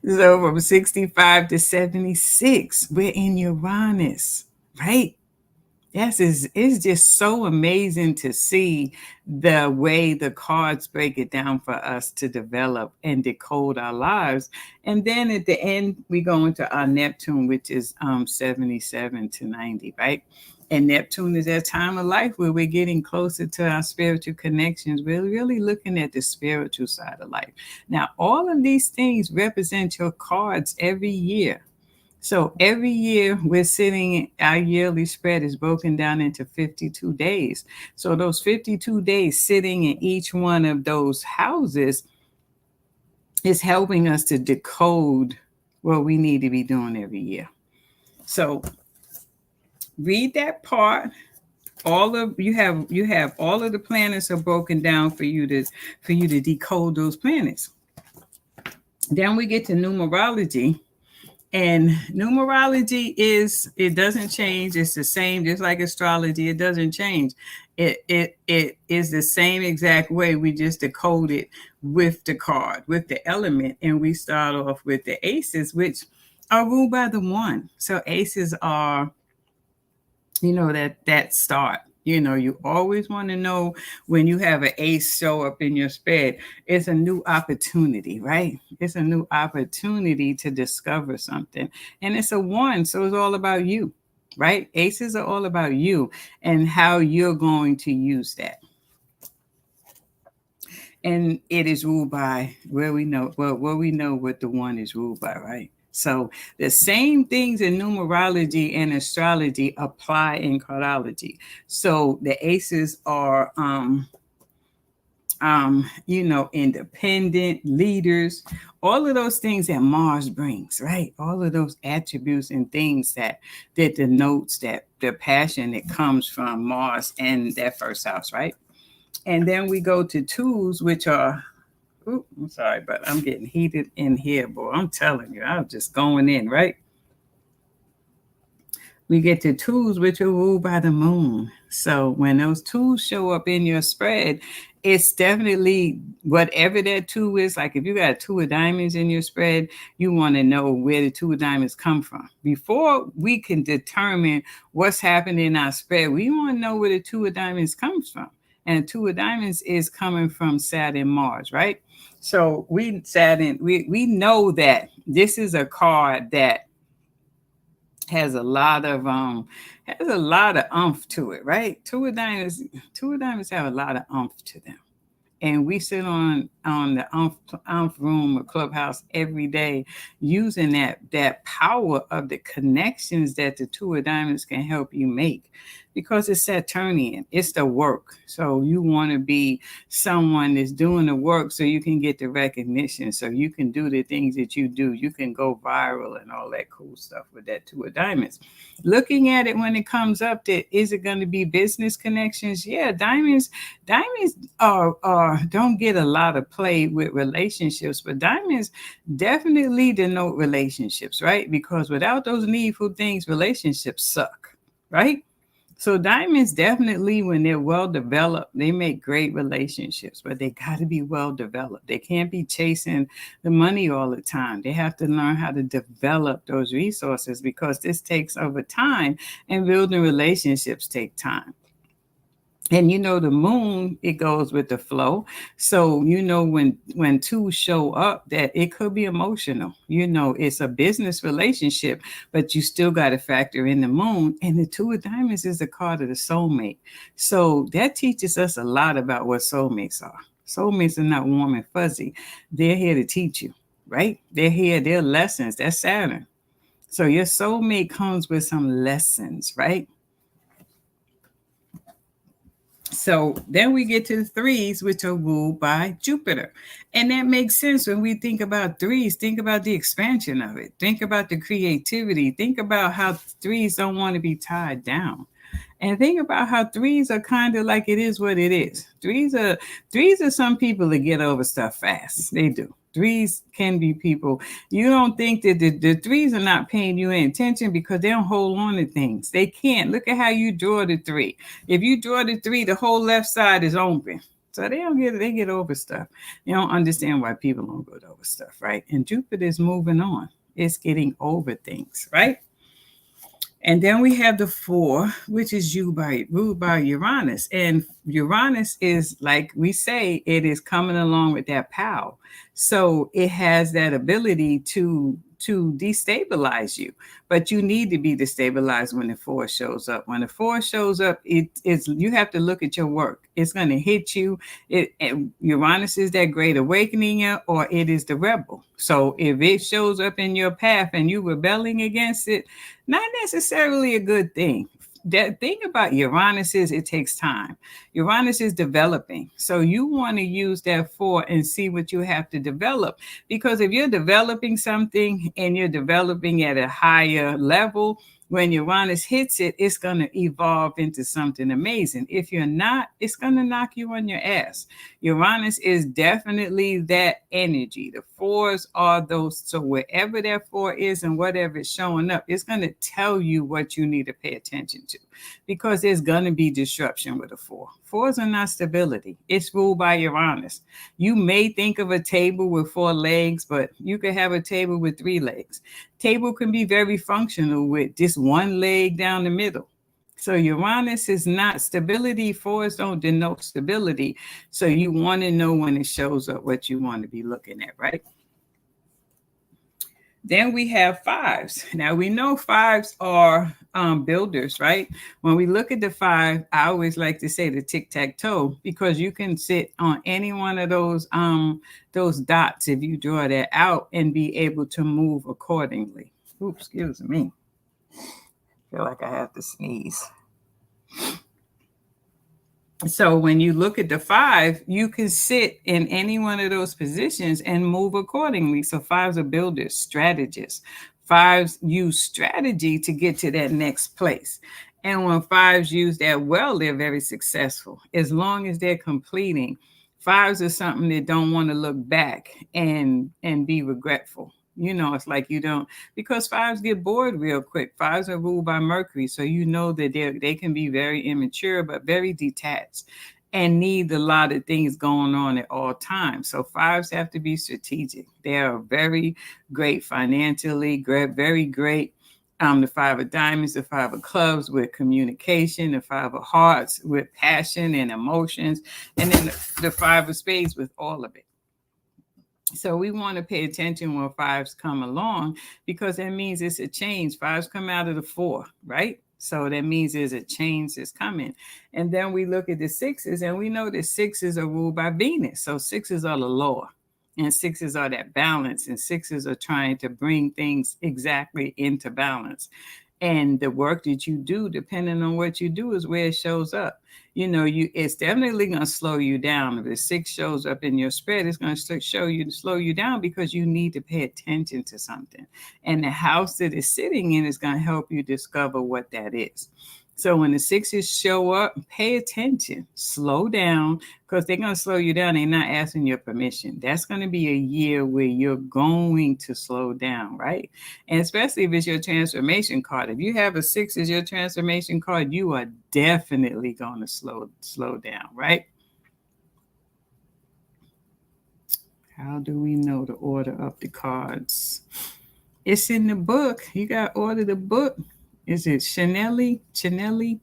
So from 65 to 76, we're in Uranus, right? Yes, it's just so amazing to see the way the cards break it down for us to develop and decode our lives. And then at the end, we go into our Neptune, which is 77 to 90, right? And Neptune is that time of life where we're getting closer to our spiritual connections. We're really looking at the spiritual side of life. Now, all of these things represent your cards every year. So every year we're sitting, our yearly spread is broken down into 52 days. So those 52 days sitting in each one of those houses is helping us to decode what we need to be doing every year. So read that part. All of you have all of the planets are broken down for you to decode those planets. Then we get to numerology. And numerology it doesn't change. It's the same, just like astrology. It doesn't change. It is the same exact way. We just decode it with the card, with the element, and we start off with the aces, which are ruled by the one. So aces are, that start. You always want to know when you have an ace show up in your spread, it's a new opportunity, right? It's a new opportunity to discover something. And it's a one, so it's all about you, right? Aces are all about you and how you're going to use that. And it is ruled by where we know, where we know what the one is ruled by, right? So the same things in numerology and astrology apply in cardiology. So the aces are independent leaders, all of those things that Mars brings, right? All of those attributes and things that denotes that the passion that comes from Mars and that first house, right? And then we go to twos, which are, I'm sorry, but I'm getting heated in here, boy. I'm telling you, I'm just going in, right? We get to twos, which are ruled by the moon. So when those twos show up in your spread, it's definitely whatever that two is. Like if you got two of diamonds in your spread, you want to know where the two of diamonds come from. Before we can determine what's happening in our spread, we want to know where the two of diamonds comes from. And two of diamonds is coming from Saturn, Mars, right? So we know that this is a card that has a lot of umph to it, right? Two of diamonds have a lot of umph to them. And we sit on the umph room or clubhouse every day, using that power of the connections that the two of diamonds can help you make, because it's Saturnian. It's the work. So you want to be someone that's doing the work so you can get the recognition, so you can do the things that you do. You can go viral and all that cool stuff with that two of diamonds. Looking at it when it comes up, that is it going to be business connections? Yeah, diamonds don't get a lot of play with relationships, but diamonds definitely denote relationships, right? Because without those needful things, relationships suck, right? So diamonds definitely, when they're well developed, they make great relationships, but they got to be well developed. They can't be chasing the money all the time. They have to learn how to develop those resources, because this takes over time, and building relationships take time. And the moon, it goes with the flow. So when two show up, that it could be emotional. It's a business relationship, but you still got to factor in the moon. And the two of diamonds is a card of the soulmate. So that teaches us a lot about what soulmates are. Soulmates are not warm and fuzzy. They're here to teach you, right? They're lessons. That's Saturn. So your soulmate comes with some lessons, right? So then we get to the threes, which are ruled by Jupiter. And that makes sense when we think about threes. Think about the expansion of it. Think about the creativity. Think about how threes don't want to be tied down. And think about how threes are kind of like, it is what it is. Threes are some people that get over stuff fast. They do. Threes can be people. You don't think that the threes are not paying you any attention, because they don't hold on to things. They can't. Look at how you draw the three. If you draw the three, the whole left side is open. So they get over stuff. They don't understand why people don't go over stuff, right? And Jupiter is moving on. It's getting over things, right? And then we have the 4, which is ruled by Uranus. And Uranus is, like we say, it is coming along with that power. So it has that ability to destabilize you. But you need to be destabilized when the 4 shows up. When the 4 shows up, it's you have to look at your work. It's going to hit you. Uranus is that great awakening, or it is the rebel. So if it shows up in your path and you rebelling against it, not necessarily a good thing. The thing about Uranus is it takes time. Uranus is developing. So you want to use that 4 and see what you have to develop. Because if you're developing something and you're developing at a higher level, when Uranus hits it, it's going to evolve into something amazing. If you're not, it's going to knock you on your ass. Uranus is definitely that energy. The 4s are those. So wherever that 4 is and whatever is showing up, it's going to tell you what you need to pay attention to, because there's going to be disruption with a 4. 4s are not stability. It's ruled by Uranus. You may think of a table with 4 legs, but you could have a table with 3 legs. Table can be very functional with just 1 leg down the middle. So Uranus is not stability. 4s don't denote stability. So you want to know when it shows up what you want to be looking at, right? Then we have 5s. Now we know 5s are builders, right? When we look at the 5, I always like to say the tic-tac-toe, because you can sit on any one of those dots if you draw that out and be able to move accordingly. Oops, excuse me. I feel like I have to sneeze. So when you look at the 5, you can sit in any one of those positions and move accordingly. So 5s are builders, strategists. 5s use strategy to get to that next place. And when 5s use that well, they're very successful. As long as they're completing, 5s are something that don't want to look back and be regretful. You know, it's like you don't, because 5s get bored real quick. 5s are ruled by Mercury. So you know that they can be very immature, but very detached and need a lot of things going on at all times. So 5s have to be strategic. They are very great financially, very great. The 5 of diamonds, the 5 of clubs with communication, the 5 of hearts with passion and emotions, and then the 5 of spades with all of it. So we want to pay attention when 5s come along, because that means it's a change. 5s come out of the 4, right? So that means there's a change that's coming. And then we look at the 6s, and we know that 6s are ruled by Venus. So 6s are the lower, and 6s are that balance, and 6s are trying to bring things exactly into balance. And the work that you do, depending on what you do, is where it shows up. You know, it's definitely going to slow you down. If the 6 shows up in your spread, it's going to slow you down, because you need to pay attention to something. And the house that it's sitting in is going to help you discover what that is. So when the 6s show up, pay attention, slow down, because they're going to slow you down. They're not asking your permission. That's going to be a year where you're going to slow down, right? And especially if it's your transformation card. If you have a 6 as your transformation card, you are definitely going to slow down, right? How do we know the order of the cards? It's in the book. You got to order the book. Is it Chanelli?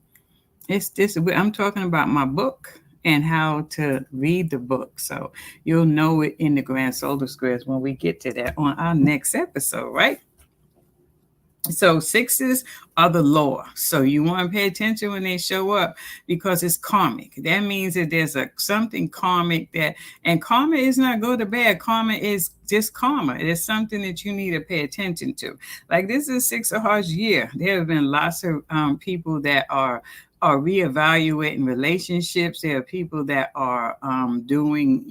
It's this. I'm talking about my book and how to read the book. So you'll know it in the Grand Solar Squares when we get to that on our next episode, right? So 6s are the lower. So you want to pay attention when they show up, because it's karmic. That means that there's something karmic and karma is not good or bad. Karma is just karma. It is something that you need to pay attention to. Like, this is a 6 of Hearts year. There have been lots of people that are reevaluating relationships. There are people that are doing,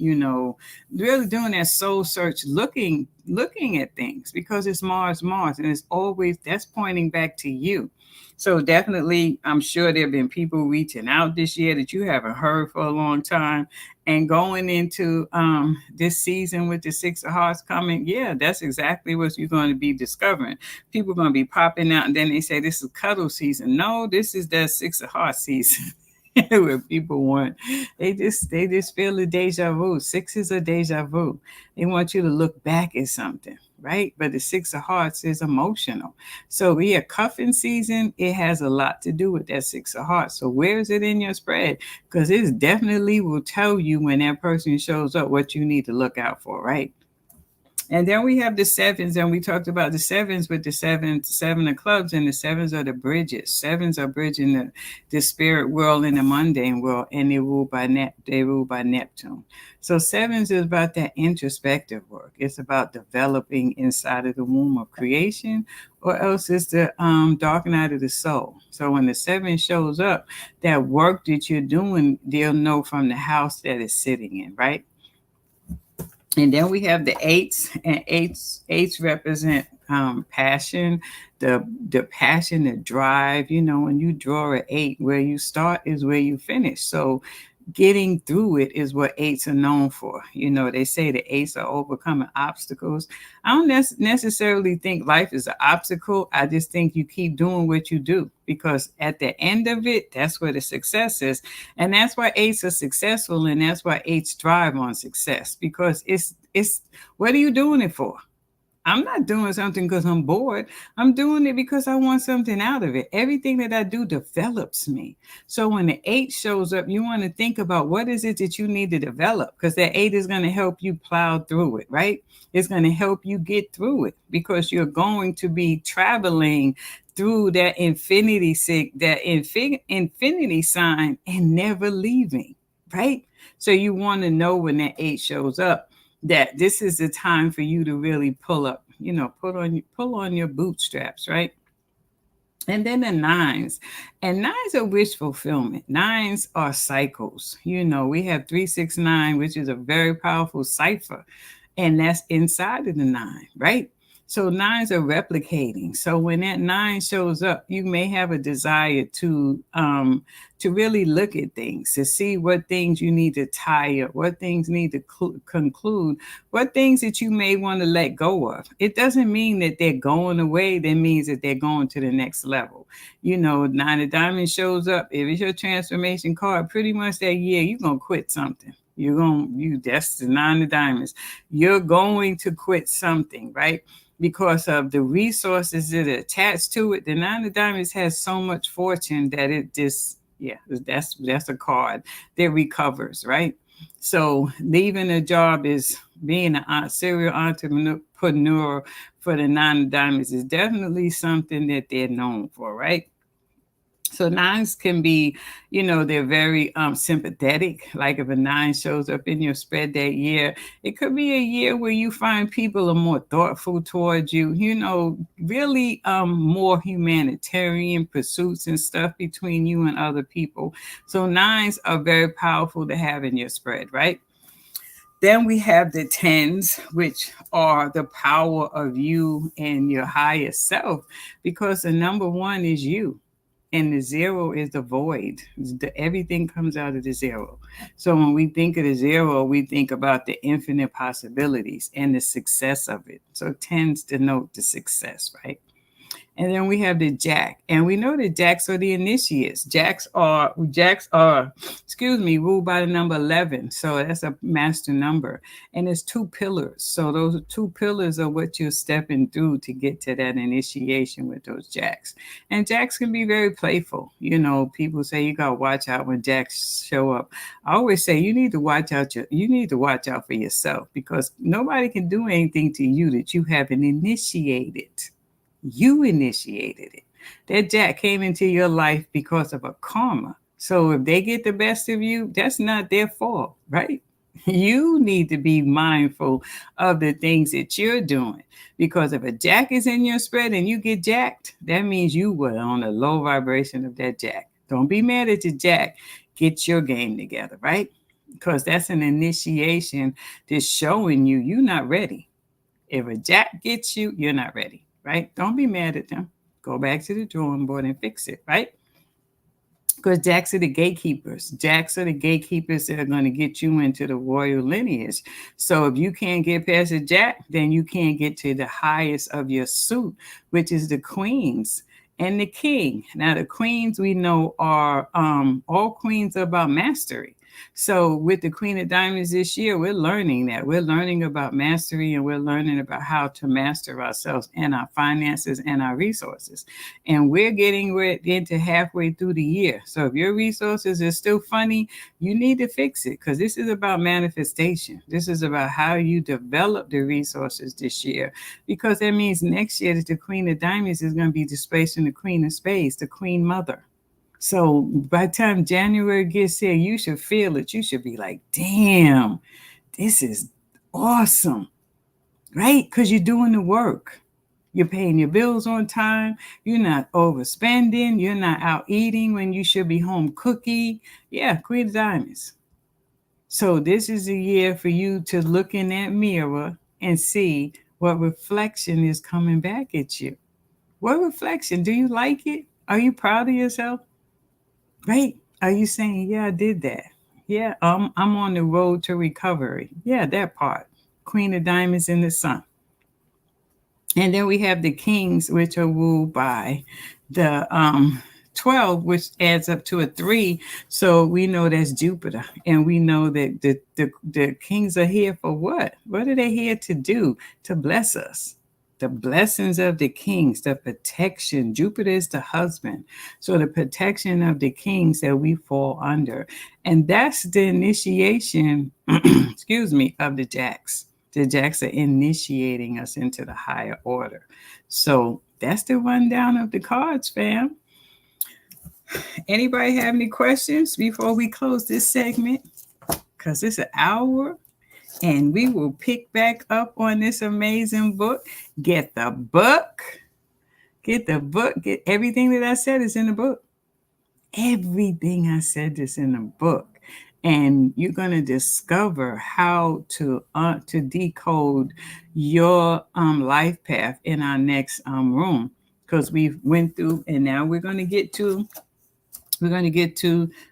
really doing that soul search, looking at things, because it's Mars, and it's always, that's pointing back to you. So definitely, I'm sure there have been people reaching out this year that you haven't heard for a long time. And going into this season with the 6 of Hearts coming, yeah, that's exactly what you're going to be discovering. People are going to be popping out, and then they say this is cuddle season. No, this is the 6 of Hearts season. Where people want, they just feel the deja vu. Six is a deja vu. They want you to look back at something, right? But the Six of Hearts is emotional. So yeah, cuffing season, it has a lot to do with that Six of Hearts. So where is it in your spread? Because it definitely will tell you when that person shows up what you need to look out for, right? And then we have the sevens, and we talked about the sevens with the seven of clubs, and the sevens are the bridges. Sevens are bridging the spirit world and the mundane world, and they rule by Neptune. So sevens is about that introspective work. It's about developing inside of the womb of creation, or else it's the dark night of the soul. So when the seven shows up, that work that you're doing, they'll know from the house that it's sitting in, right? And then we have the eights, and eights represent passion, the passion, the drive. You know, when you draw an eight, where you start is where you finish. So getting through it is what eights are known for. You know, they say the eights are overcoming obstacles. I don't necessarily think life is an obstacle. I just think you keep doing what you do, because at the end of it, that's where the success is. And that's why eights are successful, and that's why eights thrive on success, because it's what are you doing it for? I'm not doing something because I'm bored. I'm doing it because I want something out of it. Everything that I do develops me. So when the eight shows up, you want to think about what is it that you need to develop, because that eight is going to help you plow through it, right? It's going to help you get through it, because you're going to be traveling through that infinity sign and never leaving, right? So you want to know when that eight shows up, that this is the time for you to really pull up, pull on your bootstraps, right? And then the nines, and nines are wish fulfillment. Nines are cycles. You know, we have 369, which is a very powerful cipher, and that's inside of the nine, right? So nines are replicating. So when that nine shows up, you may have a desire to really look at things, to see what things you need to tie up, what things need to conclude, what things that you may want to let go of. It doesn't mean that they're going away. That means that they're going to the next level. You know, Nine of Diamonds shows up. If it's your transformation card, pretty much that year, you're going to quit something. That's the Nine of Diamonds. You're going to quit something, right? Because of the resources that are attached to it. The Nine of Diamonds has so much fortune that it just, yeah, that's a card that recovers, right? So leaving a job is being a serial entrepreneur for the Nine of Diamonds is definitely something that they're known for, right? So nines can be, they're very sympathetic. Like if a nine shows up in your spread that year, it could be a year where you find people are more thoughtful towards you, really more humanitarian pursuits and stuff between you and other people. So nines are very powerful to have in your spread, right? Then we have the tens, which are the power of you and your higher self, because the number one is you. And the zero is the void. Everything comes out of the zero. So when we think of the zero, we think about the infinite possibilities and the success of it. So tends to denote the success, right? And then we have the jack. And we know that jacks are the initiates. Jacks are, ruled by the number 11. So that's a master number. And it's two pillars. So those two pillars are what you're stepping through to get to that initiation with those jacks. And jacks can be very playful. People say you got to watch out when jacks show up. I always say you need to watch out for yourself, because nobody can do anything to you that you haven't initiated. You initiated it. That jack came into your life because of a karma. So if they get the best of you, that's not their fault, right? You need to be mindful of the things that you're doing, because if a jack is in your spread and you get jacked, that means you were on a low vibration of that jack. Don't be mad at your jack. Get your game together, right? Because that's an initiation that's showing you're not ready. If a jack gets you, you're not ready. Right? Don't be mad at them. Go back to the drawing board and fix it, right? Because jacks are the gatekeepers. Jacks are the gatekeepers that are going to get you into the royal lineage. So if you can't get past a jack, then you can't get to the highest of your suit, which is the queens. and the king. Now the queens we know are all queens are about mastery. So with the Queen of Diamonds this year, we're learning that. We're learning about mastery, and we're learning about how to master ourselves and our finances and our resources. And we're getting into halfway through the year. So if your resources are still funny, you need to fix it, because this is about manifestation. This is about how you develop the resources this year, because that means next year that the Queen of Diamonds is going to be displacing the Queen of Spades, the Queen Mother. So by the time January gets here, you should feel it. You should be like, damn, this is awesome, right? Because you're doing the work. You're paying your bills on time. You're not overspending. You're not out eating when you should be home cooking. Yeah, Queen of Diamonds. So this is a year for you to look in that mirror and see what reflection is coming back at you. What reflection? Do you like it? Are you proud of yourself? Right? Are you saying, yeah, I did that? Yeah, I'm on the road to recovery. Yeah, that part. Queen of Diamonds in the sun. And then we have the kings, which are ruled by the 12, which adds up to a 3. So we know that's Jupiter. And we know that the kings are here for what? What are they here to do? To bless us. The blessings of the kings, the protection. Jupiter is the husband. So the protection of the kings that we fall under. And that's the initiation, excuse me, of the jacks. The jacks are initiating us into the higher order. So that's the rundown of the cards, fam. Anybody have any questions before we close this segment? Because it's an hour. And we will pick back up on this amazing book. Get the book. Get the book. Get everything that I said is in the book. Everything I said is in the book. And you're going to discover how to decode your life path in our next room. Because we've went through, and now we're going to get to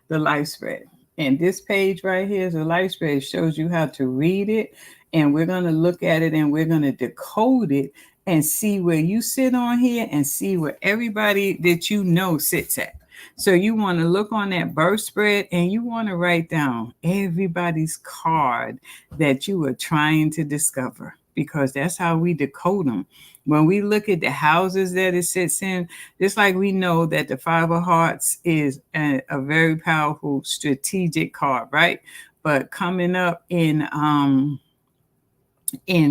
the life spread. And this page right here is a life spread. It shows you how to read it. And we're going to look at it and we're going to decode it and see where you sit on here and see where everybody that you know sits at. So you want to look on that birth spread and you want to write down everybody's card that you are trying to discover, because that's how we decode them. When we look at the houses that it sits in, just like we know that the 5 of Hearts is a very powerful strategic card, right? But coming up in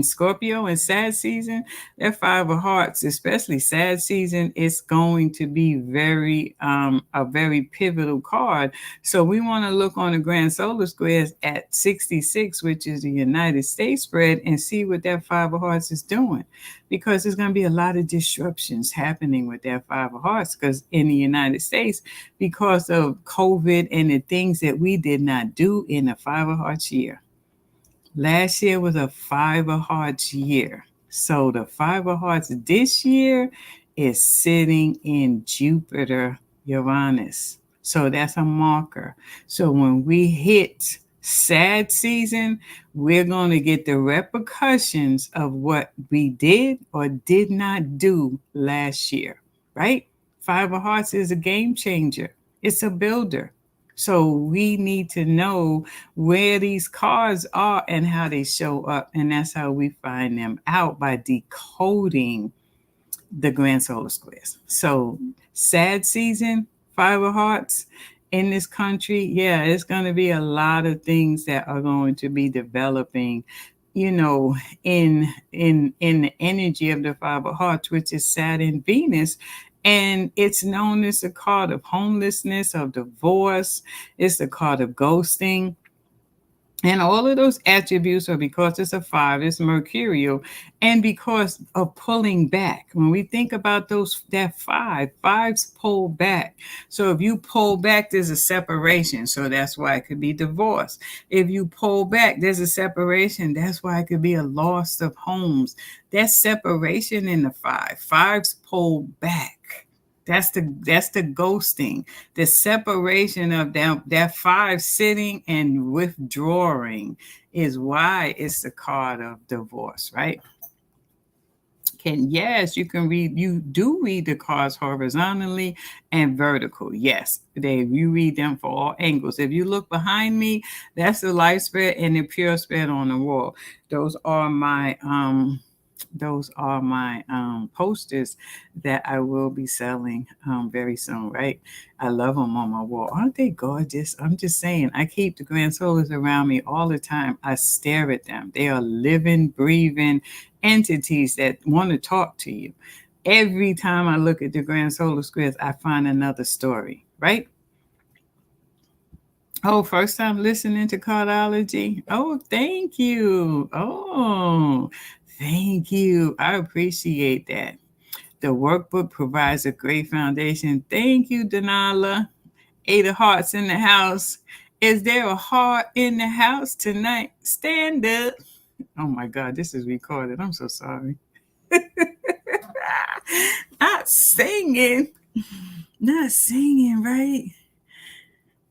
Scorpio and Sad season, that 5 of Hearts, especially Sad season, is going to be a very pivotal card. So we want to look on the grand solar squares at 66, which is the United States spread, and see what that 5 of Hearts is doing, because there's going to be a lot of disruptions happening with that 5 of Hearts, because in the United States, because of COVID and the things that we did not do in the 5 of Hearts year. Last year was a 5 of Hearts year. So the 5 of Hearts this year is sitting in Jupiter, Uranus. So that's a marker. So when we hit Sad season, we're going to get the repercussions of what we did or did not do last year, right? 5 of Hearts is a game changer. It's a builder. So we need to know where these cards are and how they show up. And that's how we find them out, by decoding the grand solar squares. So Sad season, 5 of Hearts in this country. Yeah, it's going to be a lot of things that are going to be developing, in the energy of the 5 of Hearts, which is Saturn, Venus. And it's known as the card of homelessness, of divorce. It's the card of ghosting. And all of those attributes are because it's a 5, it's mercurial, and because of pulling back. When we think about that 5s pull back. So if you pull back, there's a separation. So that's why it could be divorce. If you pull back, there's a separation. That's why it could be a loss of homes. That's separation in the 5. 5s pull back. That's the ghosting, the separation of that 5 sitting and withdrawing is why it's the card of divorce, right? Yes, you can read, you do read the cards horizontally and vertical. Yes, you read them for all angles. If you look behind me, that's the light spread and the pure spread on the wall. Those are my posters that I will be selling very soon, right? I love them on my wall. Aren't they gorgeous? I'm just saying, I keep the grand solars around me all the time. I stare at them. They are living, breathing entities that want to talk to you. Every time I look at the grand solar squares, I find another story, right? Oh, first time listening to cardiology. Oh, thank you. Oh, thank you. I appreciate that. The workbook provides a great foundation. Thank you, Denala. 8 of hearts in the house. Is there a heart in the house tonight? Stand up. Oh my God, this is recorded. I'm so sorry. Not singing. Not singing, right?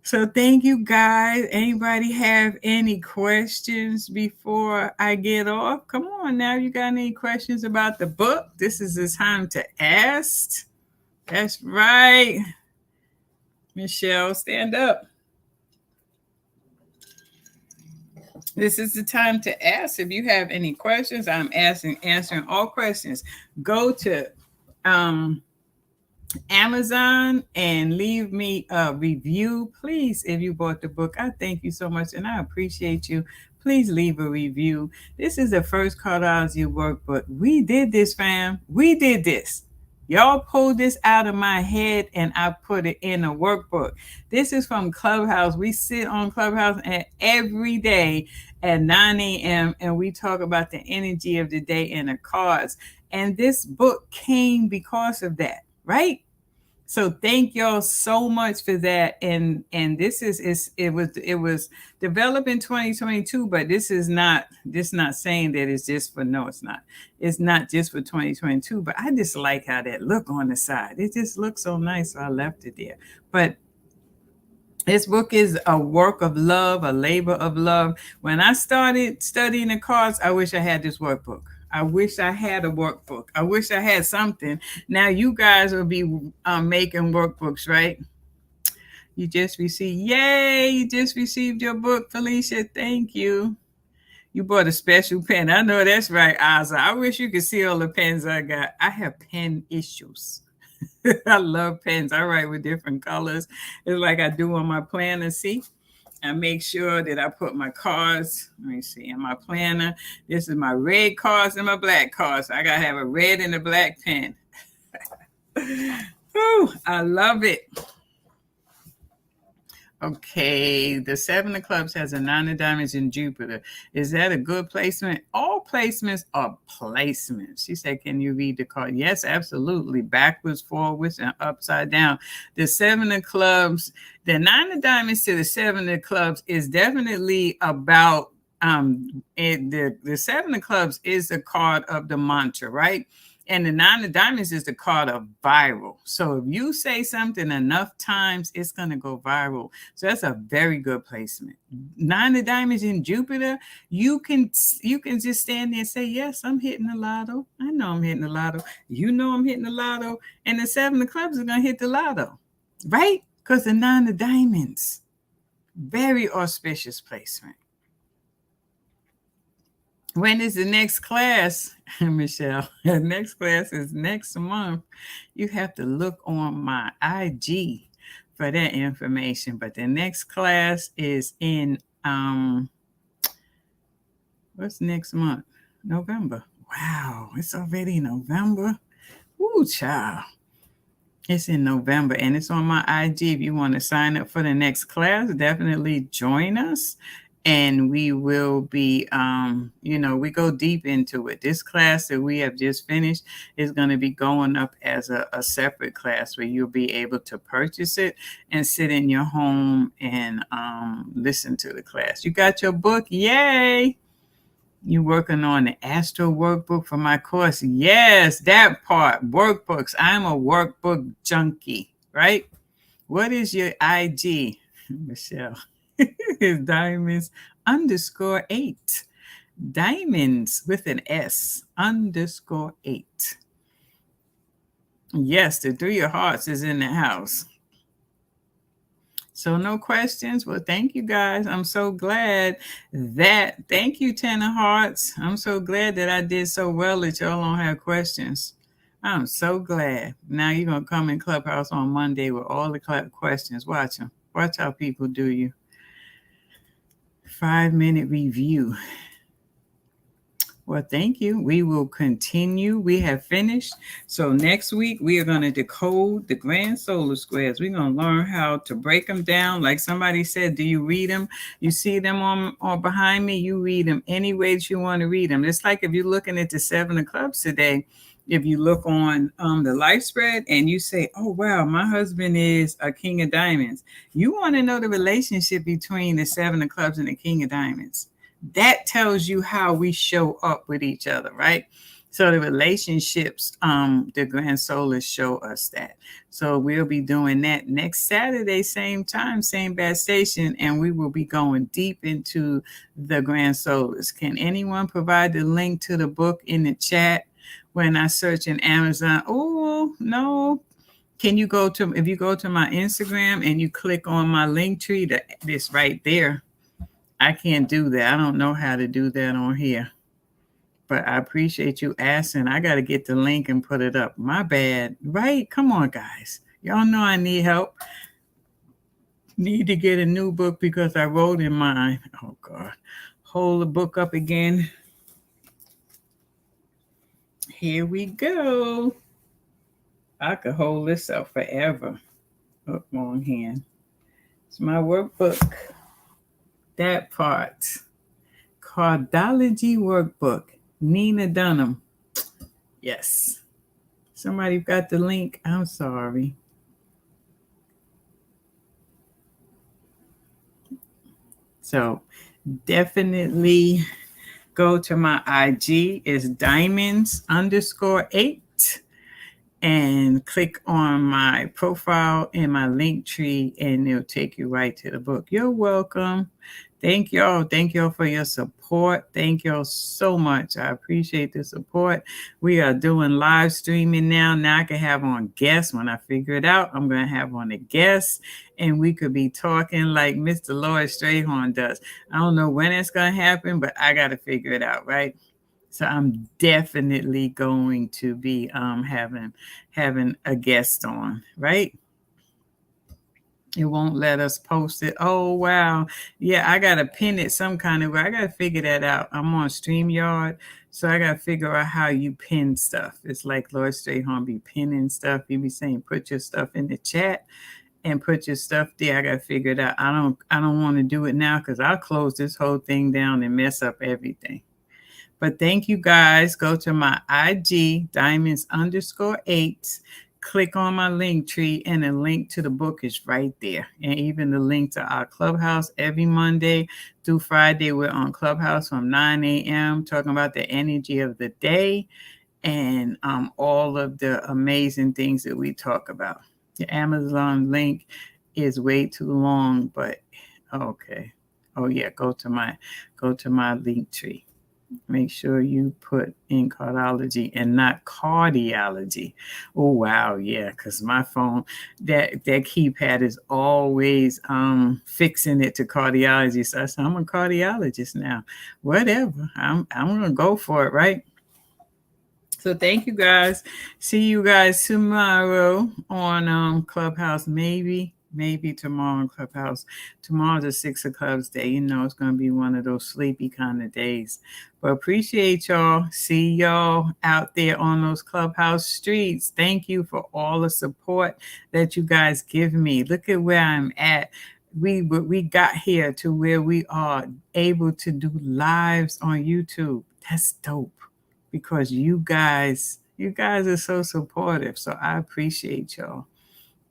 So thank you guys. Anybody have any questions before I get off? Come on now. You got any questions about the book? This is the time to ask. That's right. Michelle, stand up. This is the time to ask. If you have any questions, I'm answering all questions. Go to Amazon and leave me a review, please. If you bought the book, I thank you so much and I appreciate you. Please leave a review. This is the first cardiology workbook. We did this, fam. We did this. Y'all pulled this out of my head and I put it in a workbook. This is from Clubhouse. We sit on Clubhouse and every day at 9 a.m. and we talk about the energy of the day and the cards. And this book came because of that, right? So thank y'all so much for that. And this it was developed in 2022, but this not saying that it's just for, no, it's not. It's not just for 2022, but I just like how that look on the side. It just looks so nice. So I left it there. But this book is a work of love, a labor of love. When I started studying the cards, I wish I had this workbook. I wish I had a workbook. I wish I had something. Now you guys will be making workbooks, right? You just received, yay, you just received your book, Felicia. Thank you. You bought a special pen. I know that's right, Asa. I wish you could see all the pens I got. I have pen issues. I love pens. I write with different colors. It's like I do on my planner. See, I make sure that I put my cards. Let me see, in my planner. This is my red cards and my black cards. I gotta have a red and a black pen. Whew, I love it. Okay, the 7 of clubs has a 9 of diamonds in Jupiter. Is that a good placement? All placements are placements. She said, can you read the card? Yes, absolutely. Backwards, forwards, and upside down. The 7 of clubs, the 9 of diamonds to the 7 of clubs is definitely about, the 7 of clubs is the card of the mantra, right? And the 9 of diamonds is the card of viral. So if you say something enough times, it's going to go viral. So that's a very good placement. 9 of diamonds in Jupiter, you can just stand there and say, yes, I'm hitting the lotto. I know I'm hitting the lotto. You know I'm hitting the lotto. And the 7 of clubs are going to hit the lotto, right? Because the 9 of diamonds, very auspicious placement. When is the next class, Michelle? The next class is next month. You have to look on my IG for that information. But the next class is in, what's next month? November. Wow, it's already November. Ooh, child. It's in November and it's on my IG. If you want to sign up for the next class, definitely join us. And we will be, we go deep into it. This class that we have just finished is going to be going up as a separate class where you'll be able to purchase it and sit in your home and listen to the class. You got your book? Yay! You working on the Astro workbook for my course? Yes, that part. Workbooks. I'm a workbook junkie, right? What is your IG, Michelle? Is diamonds _8. Diamonds with an S _8. Yes, the 3 of Hearts is in the house. So no questions. Well, thank you guys. I'm so glad that, thank you, 10 of Hearts. I'm so glad that I did so well that y'all don't have questions. I'm so glad. Now you're going to come in Clubhouse on Monday with all the questions. Watch them. Watch how people do you. 5-minute review. Well, thank you. We will continue. We have finished. So next week, we are going to decode the grand solar squares. We're going to learn how to break them down. Like somebody said, do you read them? You see them on or behind me? You read them any way that you want to read them. It's like if you're looking at the 7 of Clubs today, if you look on the life spread and you say, oh, wow, my husband is a King of Diamonds. You want to know the relationship between the 7 of Clubs and the King of Diamonds. That tells you how we show up with each other, right? So the relationships, the grand solars show us that. So we'll be doing that next Saturday, same time, same bad station, and we will be going deep into the grand solars. Can anyone provide the link to the book in the chat when I search in Amazon? Oh, no. Can you go to, if you go to my Instagram and you click on my link tree, this right there. I can't do that. I don't know how to do that on here. But I appreciate you asking. I got to get the link and put it up. My bad. Right? Come on, guys. Y'all know I need help. Need to get a new book because I wrote in mine. Oh, God. Hold the book up again. Here we go. I could hold this up forever. Oh, wrong hand. It's my workbook. That part. Cardiology workbook. Nina Dunham. Yes. Somebody got the link. I'm sorry. So definitely go to my IG. It's diamonds_8 and click on my profile in my link tree and it'll take you right to the book. You're welcome. Thank y'all. Thank y'all for your support. Thank y'all so much. I appreciate the support. We are doing live streaming now. Now I can have on guests. When I figure it out, I'm going to have on a guest and we could be talking like Mr. Lloyd Strayhorn does. I don't know when it's going to happen, but I got to figure it out, right? So I'm definitely going to be having a guest on, right? It won't let us post it. Oh, wow. Yeah, I got to pin it some kind of way. I got to figure that out. I'm on StreamYard, so I got to figure out how you pin stuff. It's like Lloyd Strayhorn be pinning stuff. He be saying, put your stuff in the chat and put your stuff there. I got to figure it out. I don't want to do it now because I'll close this whole thing down and mess up everything. But thank you guys. Go to my IG, diamonds_8. Click on my link tree and the link to the book is right there. And even the link to our Clubhouse every Monday through Friday. We're on Clubhouse from 9 a.m. talking about the energy of the day and all of the amazing things that we talk about. The Amazon link is way too long, but okay. Oh yeah, go to my link tree. Make sure you put in cardiology and not cardiology. Oh, wow. Yeah, because my phone, that keypad is always fixing it to cardiology. So I said, I'm a cardiologist now. Whatever. I'm going to go for it, right? So thank you, guys. See you guys tomorrow on Clubhouse, maybe tomorrow on Clubhouse. Tomorrow's a 6 of Clubs day. You know, it's going to be one of those sleepy kind of days. But appreciate y'all. See y'all out there on those Clubhouse streets. Thank you for all the support that you guys give me. Look at where I'm at. We got here to where we are able to do lives on YouTube. That's dope because you guys are so supportive. So I appreciate y'all.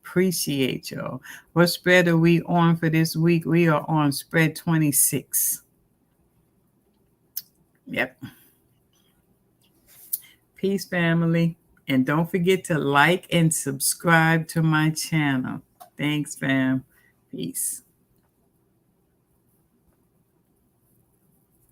Appreciate y'all. What spread are we on for this week? We are on spread 26. Yep. Peace, family. And don't forget to like and subscribe to my channel. Thanks, fam. Peace.